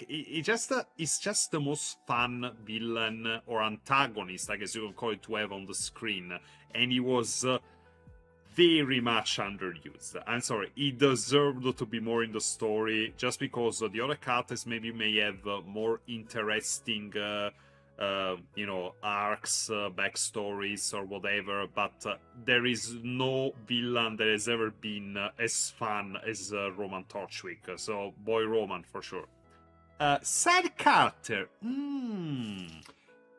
it's just the most fun villain or antagonist, I guess you can call it, to have on the screen, and he was. Very much underused. I'm sorry, he deserved to be more in the story, just because the other characters maybe may have more interesting arcs, backstories, or whatever. But there is no villain that has ever been as fun as Roman Torchwick. So, boy, Roman for sure. Side character.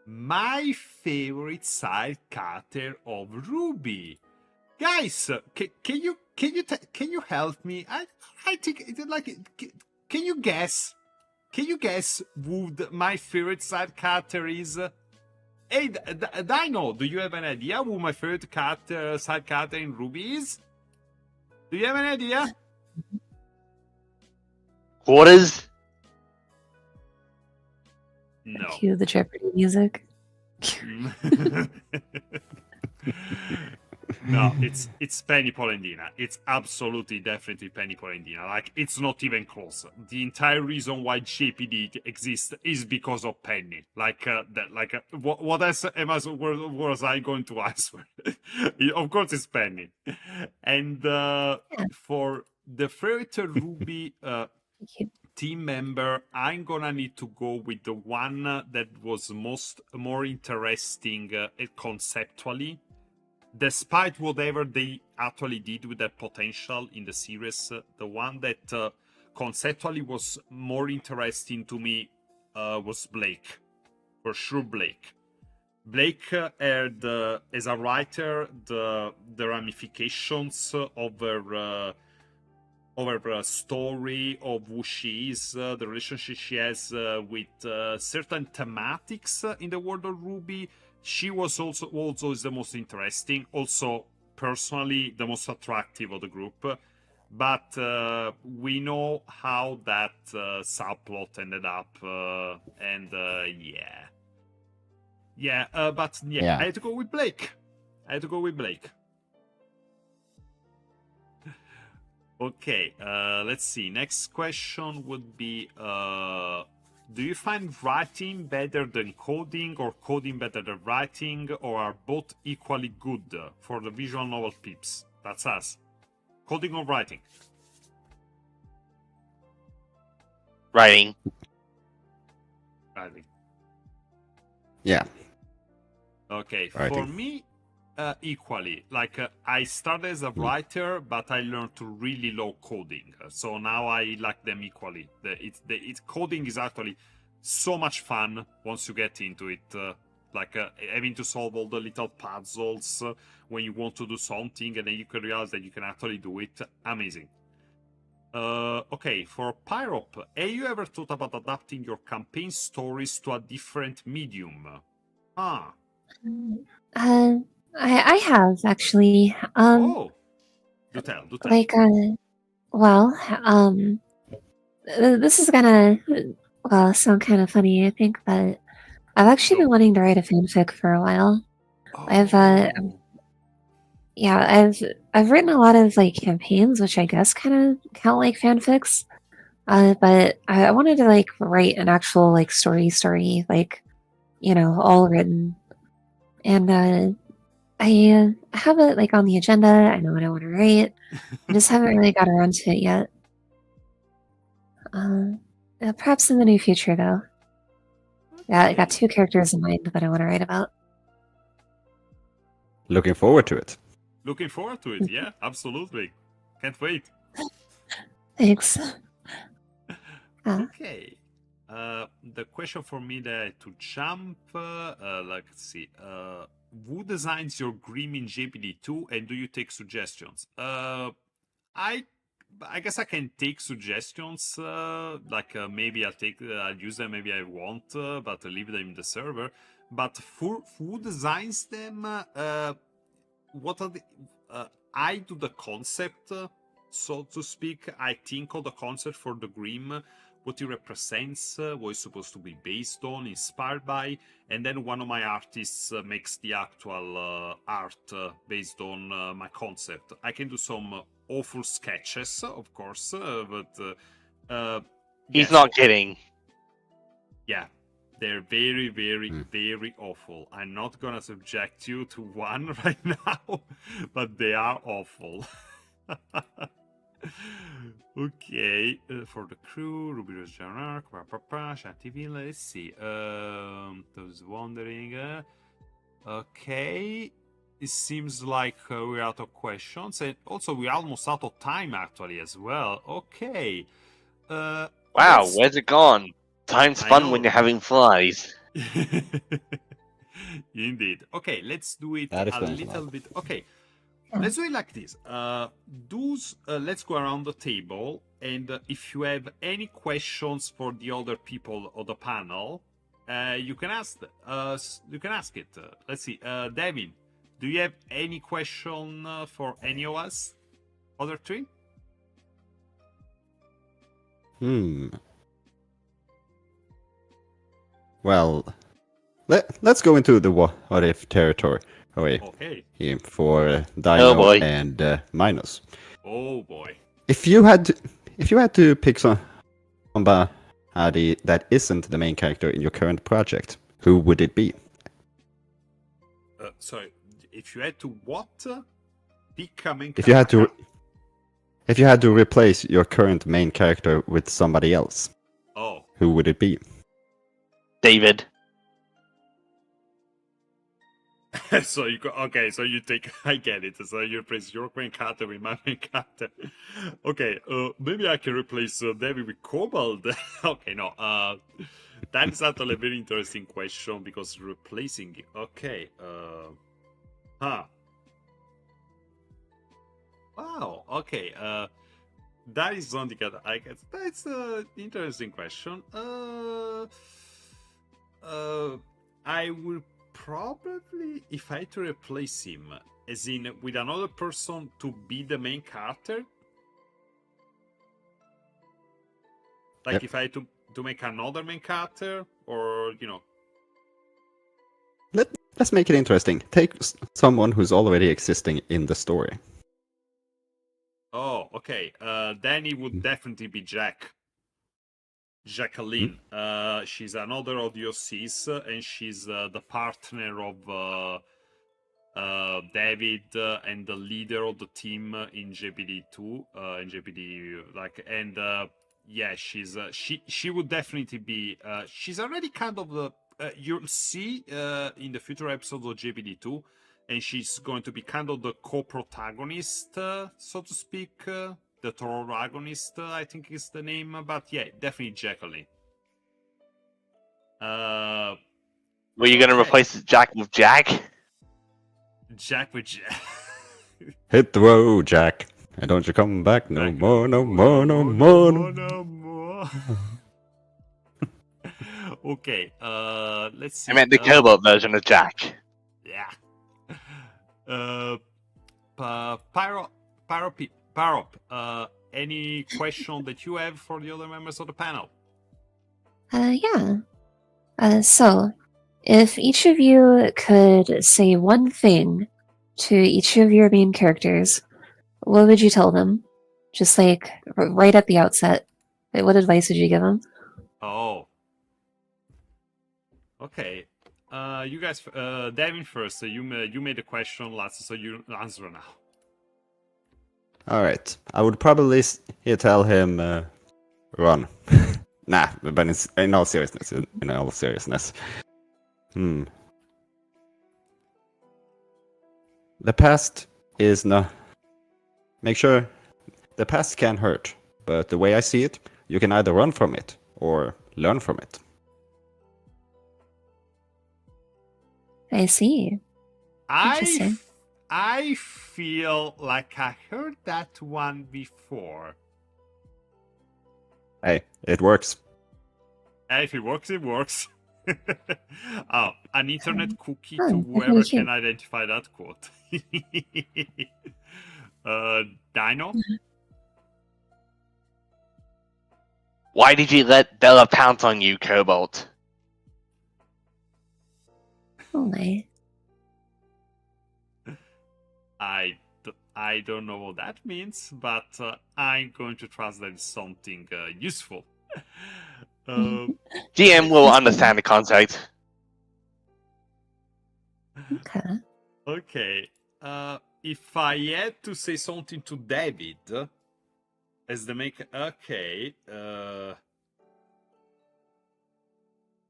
My favorite side character of RWBY. Guys, can you help me? I think can you guess? Can you guess who my favorite side character is? Hey, Dino, do you have an idea who my favorite side character in RWBY is? Do you have an idea? Quarters? No. Cue the Jeopardy music. No, it's Penny Polendina. It's absolutely, definitely Penny Polendina. Like, it's not even close. The entire reason why JPDE exists is because of Penny. Like, what else was I going to answer? Of course, it's Penny. And for the favorite RWBY team member, I'm gonna need to go with the one that was more interesting conceptually. Despite whatever they actually did with their potential in the series, the one that conceptually was more interesting to me was Blake. For sure, Blake. Blake had, as a writer, the ramifications of her story, of who she is, the relationship she has with certain thematics in the world of RWBY. She was also is the most interesting, also personally the most attractive of the group. But we know how that subplot ended up, and but I had to go with Blake. Okay, let's see. Next question would be, do you find writing better than coding, or coding better than writing, or are both equally good for the visual novel peeps? That's us. Coding or writing? Writing. Yeah. Okay, Writing. for me, equally. Like, I started as a writer, but I learned to really love coding. So now I like them equally. Coding is actually so much fun once you get into it. Having to solve all the little puzzles when you want to do something, and then you can realize that you can actually do it. Amazing. Okay, for Pyrop, have you ever thought about adapting your campaign stories to a different medium? I have actually. Do tell. Like, this is gonna sound kind of funny, I think, but I've actually been wanting to write a fanfic for a while. I've written a lot of like campaigns, which I guess kind of count like fanfics. But I wanted to like write an actual like story, like, all written. And I have it like on the agenda. I know what I want to write. I just haven't really got around to it yet. Perhaps in the near future, though. Yeah, I got 2 characters in mind that I want to write about. Looking forward to it. Yeah, absolutely. Can't wait. Thanks. Okay. The question for me there to jump, let's see. Who designs your Grim in JPD2, and do you take suggestions? I guess I can take suggestions. Maybe I'll use them, maybe I won't, but I'll leave them in the server. But for who designs them, what are the? I do the concept, so to speak. I think of the concept for the Grim, what it represents, what it's supposed to be based on, inspired by, and then one of my artists makes the actual art based on my concept. I can do some awful sketches, of course, but He's not kidding. Yeah, they're very, very, very awful. I'm not gonna subject you to one right now, but they are awful. Okay, for the crew, Ruby Rose Janark, Chat TV, let's see. Those wondering. Okay, it seems like we're out of questions, and also we're almost out of time actually as well. Okay. Wow, let's- where's it gone? Time's I fun when know. you're having flies. Indeed. Okay, let's do it That a explains a little lot. bit. Okay, Yeah. let's do it like this. Let's go around the table, and if you have any questions for the other people on the panel, you can ask. You can ask it. Let's see. Devin, do you have any question for any of us? Other three? Well, let's go into the what if territory Okay. here for Dino boy. and MEINOS. Oh boy. If you had to pick somebody that isn't the main character in your current project, who would it be? Sorry. If you had to what? Becoming. If you had to replace your current main character with somebody else, Oh. who would it be? David. So you go, okay, so you take, I get it. So you replace your main character with my main character. Okay, maybe I can replace David with Cobalt. Okay, no, that is actually a very interesting question because replacing, okay, wow, okay, that is something that I guess that's an interesting question. I will probably, if I had to replace him, as in with another person to be the main character, like Yep. if I had to make another main character, or Let's make it interesting. Take someone who's already existing in the story. Oh, okay. Then it would definitely be Jacqueline. She's another of the OCs, and she's the partner of David and the leader of the team in JPDE2, in JPDE, yeah, she would definitely be. She's already kind of the. You'll see in the future episodes of JPDE2, and she's going to be kind of the co-protagonist, so to speak. The protagonist, I think is the name, but yeah, definitely Jacqueline. Were you gonna Okay. replace Jack with Jack? Jack with Jack. Hit the road, Jack, and don't you come back no more, no more, no more, no more. Okay, let's see. I meant the Cobalt version of Jack. Yeah. Pyro, any question that you have for the other members of the panel? Yeah. So, if each of you could say one thing to each of your main characters, what would you tell them? Just like right at the outset. What advice would you give them? Oh. Okay. You guys, Devin first. So you made the question last, so you answer now. All right, I would probably tell him run. Nah, but in all seriousness, the past is not. Make sure the past can hurt, but the way I see it, you can either run from it or learn from it. I see. Interesting. I feel like I heard that one before. Hey, it works. If it works, it works. Oh, an internet cookie Oh, to that's whoever really can cute. identify that quote. Dino? Why did you let Bella pounce on you, Cobalt? Oh my. I don't know what that means, but I'm going to translate something useful. GM will understand the context. Okay. Okay. If I had to say something to David, As the make. Okay.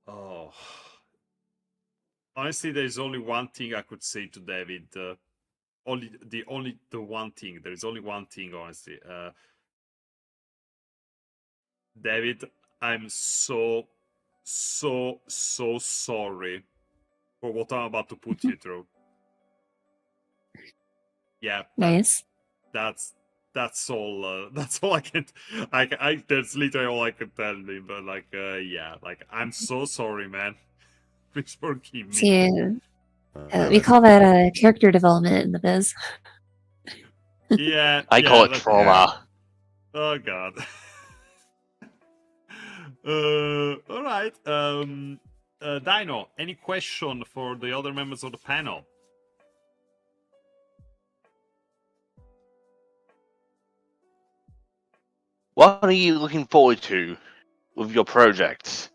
Oh. Honestly, there's only one thing I could say to David. The one thing. There is only one thing, honestly. David, I'm so sorry for what I'm about to put you through. Yeah. Nice. That's all. That's all I can. I. That's literally all I can tell him. But like, yeah. Like, I'm so sorry, man. Please forgive me. See, No, we it's- call that character development in the biz. Yeah. I yeah, call it that's- trauma. Oh god. All right. Dino, any question for the other members of the panel? What are you looking forward to with your projects?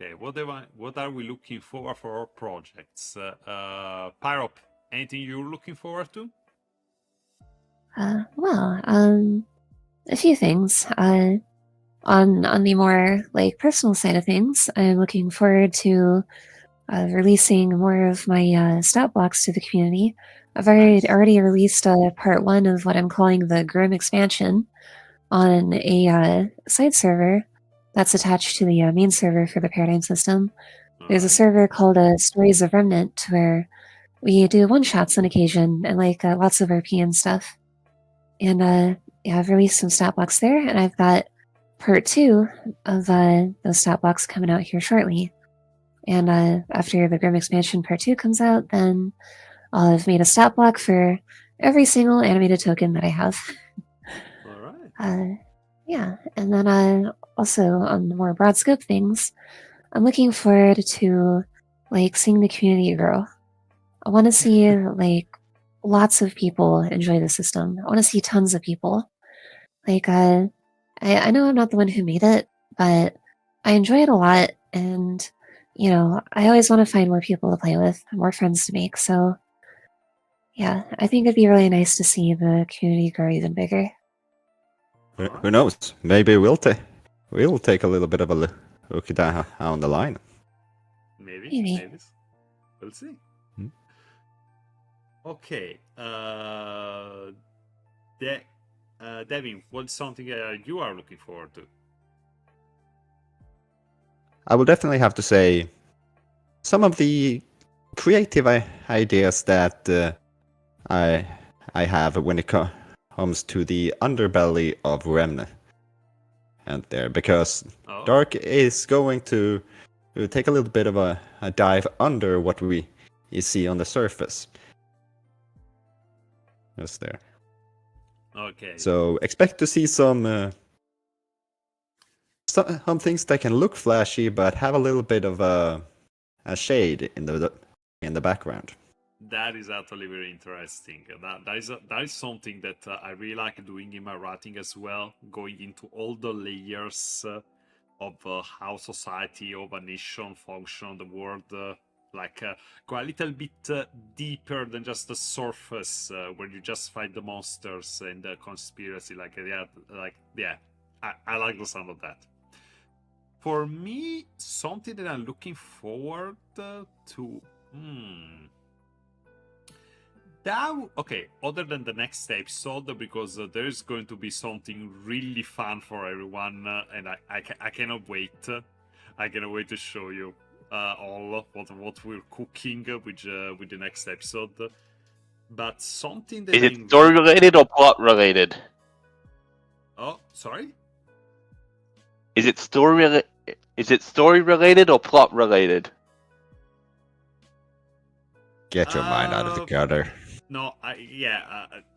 Okay, what are we looking for our projects? Pyrop, anything you're looking forward to? Well, a few things. On the more like personal side of things, I'm looking forward to releasing more of my stat blocks to the community. I've already released part 1 of what I'm calling the Grim expansion on a side server that's attached to the main server for the Paradigm system. There's a server called Stories of Remnant where we do one-shots on occasion and like lots of RP and stuff. And yeah, I've released some stat blocks there, and I've got part 2 of those stat blocks coming out here shortly. And after the Grim expansion part 2 comes out, then I'll have made a stat block for every single animated token that I have. All right. Yeah, and then also on the more broad scope things, I'm looking forward to like seeing the community grow. I want to see like lots of people enjoy the system. I want to see tons of people. Like I know I'm not the one who made it, but I enjoy it a lot, and you know, I always want to find more people to play with, more friends to make. So yeah, I think it'd be really nice to see the community grow even bigger. Who knows? Maybe we'll take a little bit of a look down the line. Maybe. We'll see. Hmm. Okay. Devin, what's something you are looking forward to? I will definitely have to say some of the creative ideas that I have when it comes to the underbelly of Remnant, and there, because Dark is going to take a little bit of a dive under what we see on the surface. Just there. Okay. So expect to see some things that can look flashy, but have a little bit of a shade in the background. That is actually very interesting. That is something that I really like doing in my writing as well, going into all the layers of how society, of a nation function, the world, go a little bit deeper than just the surface, where you just fight the monsters and the conspiracy. I like the sound of that. For me, something that I'm looking forward to. Other than the next episode, because there is going to be something really fun for everyone, and I cannot wait. I cannot wait to show you all what we're cooking with the next episode. But something that is it story related or plot related? Oh, sorry. Is it story related or plot related? Get your mind out of the gutter. No,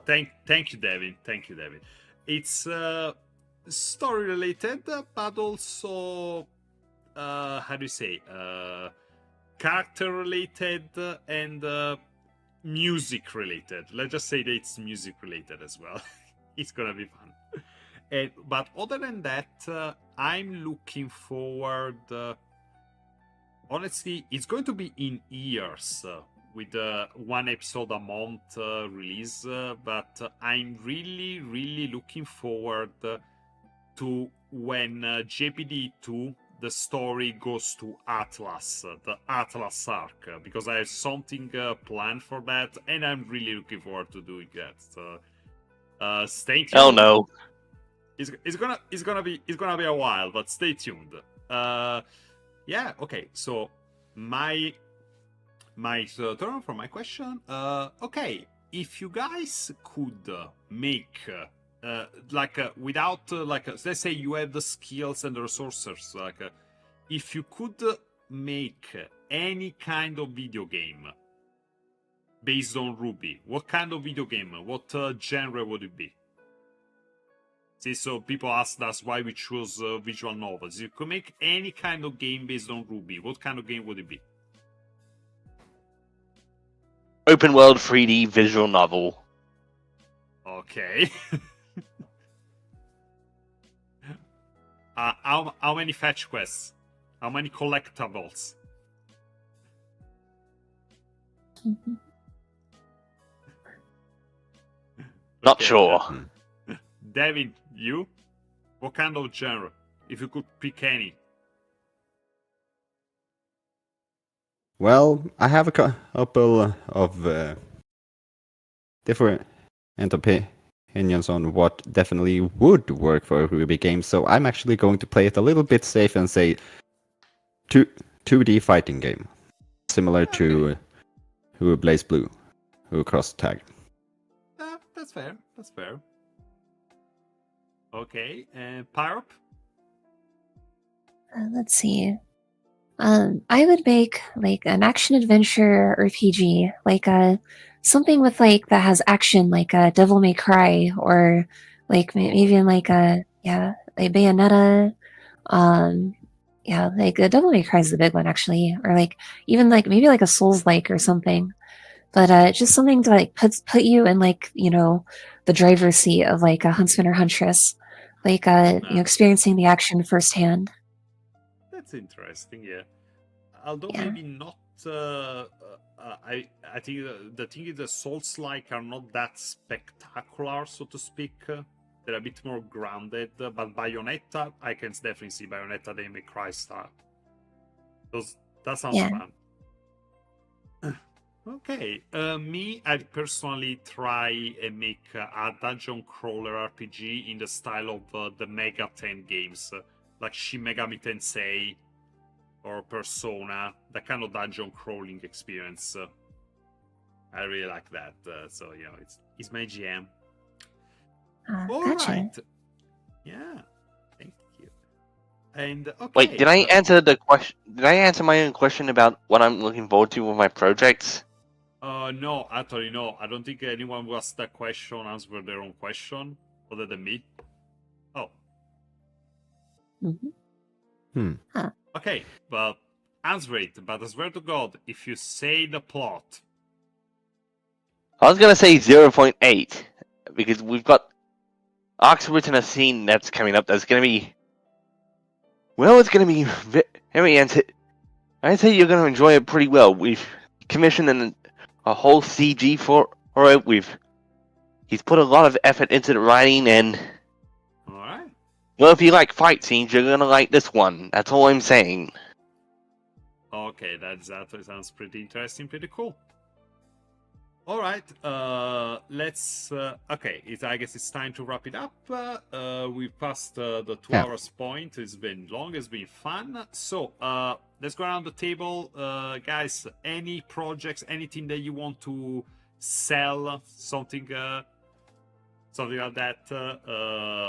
thank you, Devin. Thank you, Devin. It's story related, but also how do you say, character related and music related. Let's just say that it's music related as well. It's gonna be fun. But other than that, I'm looking forward. Honestly, it's going to be in years with one episode a month release, but I'm really looking forward to when JPDE 2 the story goes to Atlas, the Atlas arc, because I have something planned for that, and I'm really looking forward to doing that. So, stay tuned. Oh no! It's gonna be a while, but stay tuned. Yeah. Okay. So my turn for my question. Okay, if you guys could make without let's say you have the skills and the resources, if you could make any kind of video game based on RWBY, what kind of video game, what genre would it be? See, so people asked us why we chose visual novels. If you could make any kind of game based on RWBY, what kind of game would it be? Open world 3D visual novel. Okay. How many fetch quests? How many collectibles? Not Okay, sure. David, you? What kind of genre? If you could pick any. Well, I have a couple of different opinions on what definitely would work for a RWBY game, so I'm actually going to play it a little bit safe and say 2D fighting game, similar to Who Blaze Blue, Who Cross Tag. That's fair. That's fair. Okay, and Pyrup? Let's see. I would make like an action adventure RPG, like something with like that has action, like a Devil May Cry, or like even like like Bayonetta. Yeah, like Devil May Cry is the big one actually, or like even like maybe like a Souls-like or something. But just something to like put you in like the driver's seat of like a huntsman or huntress, like experiencing the action firsthand. That's interesting, yeah. Although Yeah. maybe not. I think the thing is the Souls-like are not that spectacular, so to speak. They're a bit more grounded. But Bayonetta, I can definitely see Bayonetta Devil May Cry style. That sounds Yeah. fun. Okay, me, I'd personally try and make a dungeon crawler RPG in the style of the Mega 10 games, like Shin Megami Tensei or Persona, that kind of dungeon crawling experience. I really like that, so it's my GM. All Gotcha. right. Yeah, thank you. And okay. Wait, did I answer the question? Did I answer my own question about what I'm looking forward to with my projects? No, actually, no. I don't think anyone who asked that question answered their own question, other than me. Oh. Okay, but answer it. But I swear to God, if you say the plot. I was gonna say 0.8 because we've got Ark's written a scene that's coming up that's gonna be. Well, it's gonna be very I'd say you're gonna enjoy it pretty well. We've commissioned a whole CG for it. He's put a lot of effort into the writing, and Alright. well, if you like fight scenes, you're gonna like this one. That's all I'm saying. Okay, that sounds pretty interesting, pretty cool. Alright, let's... okay, I guess it's time to wrap it up. We've passed the 2 hours point. It's been long, it's been fun. So, let's go around the table. Guys, any projects, anything that you want to sell, something like that,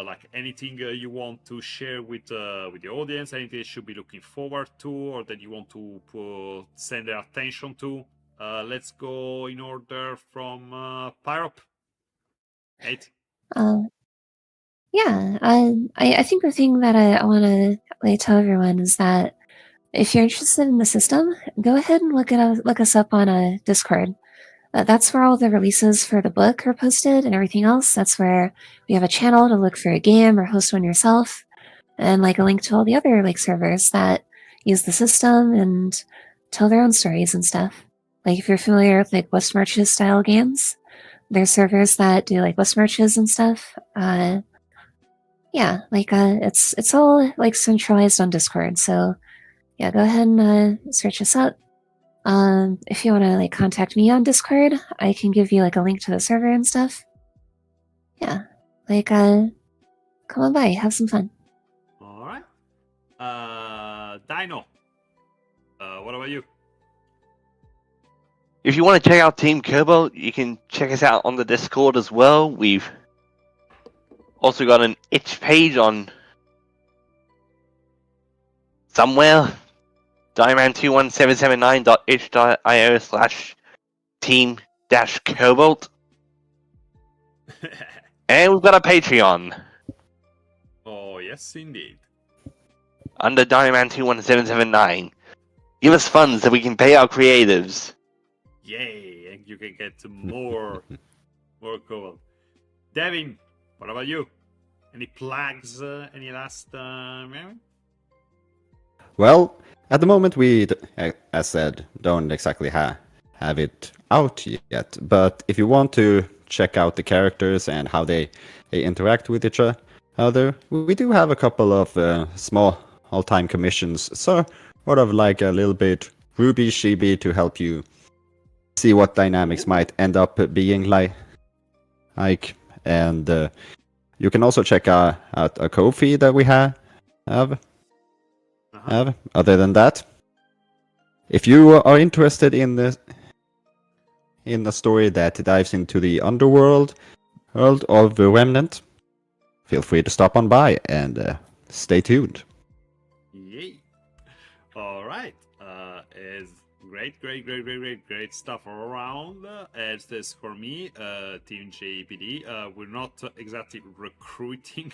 like anything you want to share with the audience, anything they should be looking forward to, or that you want to send their attention to. Let's go in order from Pyrup. 8. Yeah, I think the thing that I want to tell everyone is that if you're interested in the system, go ahead and look us up on Discord. That's where all the releases for the book are posted and everything else. That's where we have a channel to look for a game or host one yourself, and like a link to all the other like servers that use the system and tell their own stories and stuff. Like if you're familiar with like West Marches style games, there's servers that do like West Marches and stuff. Yeah, like it's all like centralized on Discord. So yeah, go ahead and search us out. If you want to like contact me on Discord, I can give you like a link to the server and stuff. Yeah, like come on by, have some fun. All right. Dino. What about you? If you want to check out Team Cobalt, you can check us out on the Discord as well. We've also got an itch page on somewhere. diamond21779.itch.io/team-cobalt. And we've got a Patreon. Oh, yes, indeed. Under Diamond21779. Give us funds so we can pay our creatives. Yay, and you can get more Cobalt. Devin, what about you? Any plugs? Any last memory? Well, at the moment we, as said, don't exactly have it out yet. But if you want to check out the characters and how they interact with each other, we do have a couple of small all-time commissions, sort of like a little bit RWBY Chibi to help you see what dynamics might end up being like. And you can also check out a Ko-fi that we have. Other than that, if you are interested in the story that dives into the underworld world of the Remnant, feel free to stop on by and stay tuned. Yay! All right, it's great stuff all around. As this for me, Team JPDE, we're not exactly recruiting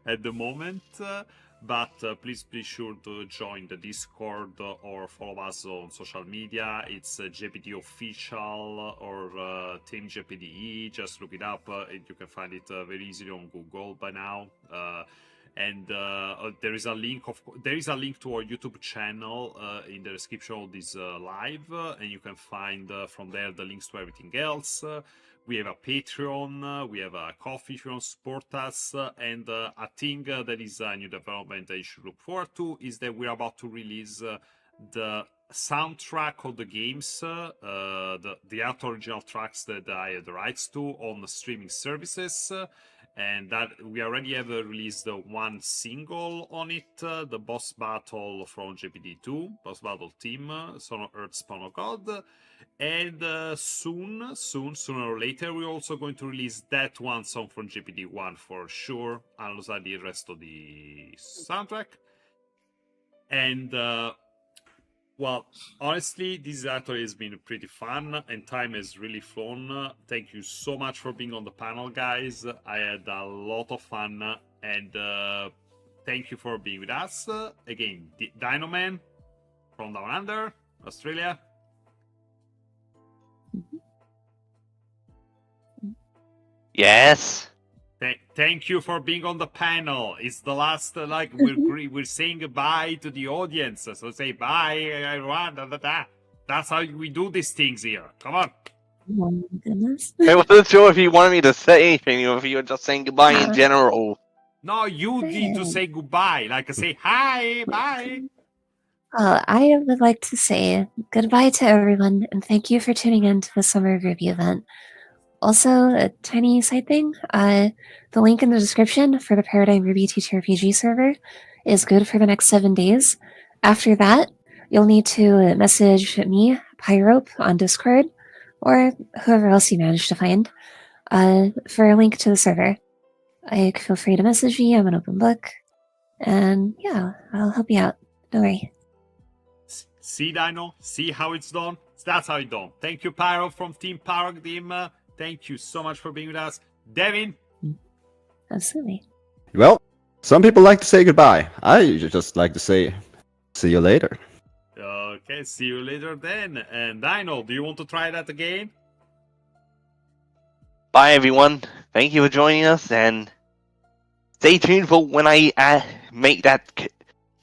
at the moment. But please be sure to join the Discord or follow us on social media. It's JPDE Official or Team JPDE. Just look it up. You can find it very easily on Google by now. And there is a link to our YouTube channel in the description of this live, and you can find from there the links to everything else. We have a Patreon, we have a Coffee if you want to support us, and a thing that is a new development that you should look forward to is that we're about to release the soundtrack of the games, the original tracks that I had the rights to on the streaming services. And that we already have released one single on it, the boss battle from JPD2, boss battle team, Son of Earth, Spawn of God. And sooner or later, we're also going to release that one song from JPD1 for sure, alongside the rest of the soundtrack. And well, honestly, this actually has been pretty fun, and time has really flown. Thank you so much for being on the panel, guys. I had a lot of fun, and thank you for being with us. Again, DINOMAN from Down Under, Australia. Yes. Thank you for being on the panel. It's the last, we're saying goodbye to the audience. So say bye, everyone. That's how we do these things here. Come on. Oh my goodness. I wasn't sure if you wanted me to say anything or if you were just saying goodbye in general. No, you need to say goodbye. Like say hi, bye. I would like to say goodbye to everyone, and thank you for tuning in to the Summer of RWBY event. Also, a tiny side thing, the link in the description for the Paradigm RWBY TTRPG server is good for the next 7 days. After that, you'll need to message me, Pyrope, on Discord, or whoever else you manage to find, for a link to the server. Feel free to message me, I'm an open book, and yeah, I'll help you out. Don't worry. See, Dino? See how it's done? That's how it's done. Thank you, Pyro from Team Paradigm. Thank you so much for being with us. Devin? Absolutely. Well, some people like to say goodbye. I just like to say see you later. Okay, see you later then. And Dino, do you want to try that again? Bye, everyone. Thank you for joining us, and stay tuned for when I make that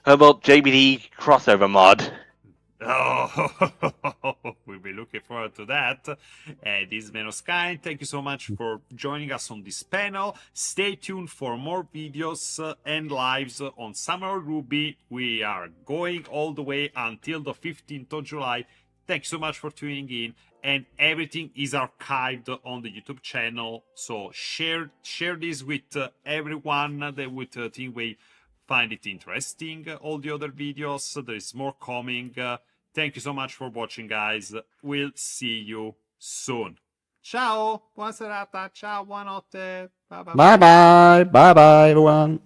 Cobalt JPD crossover mod. Oh, we'll be looking forward to that. This is MEINOS KAEN. Thank you so much for joining us on this panel. Stay tuned for more videos and lives on Summer of RWBY. We are going all the way until the 15th of July. Thanks so much for tuning in, and everything is archived on the YouTube channel. So share this with everyone that would think we find it interesting. All the other videos, there is more coming. Thank you so much for watching, guys. We'll see you soon. Ciao, buona serata, ciao, buonanotte. Bye bye. Bye bye. Bye bye, everyone.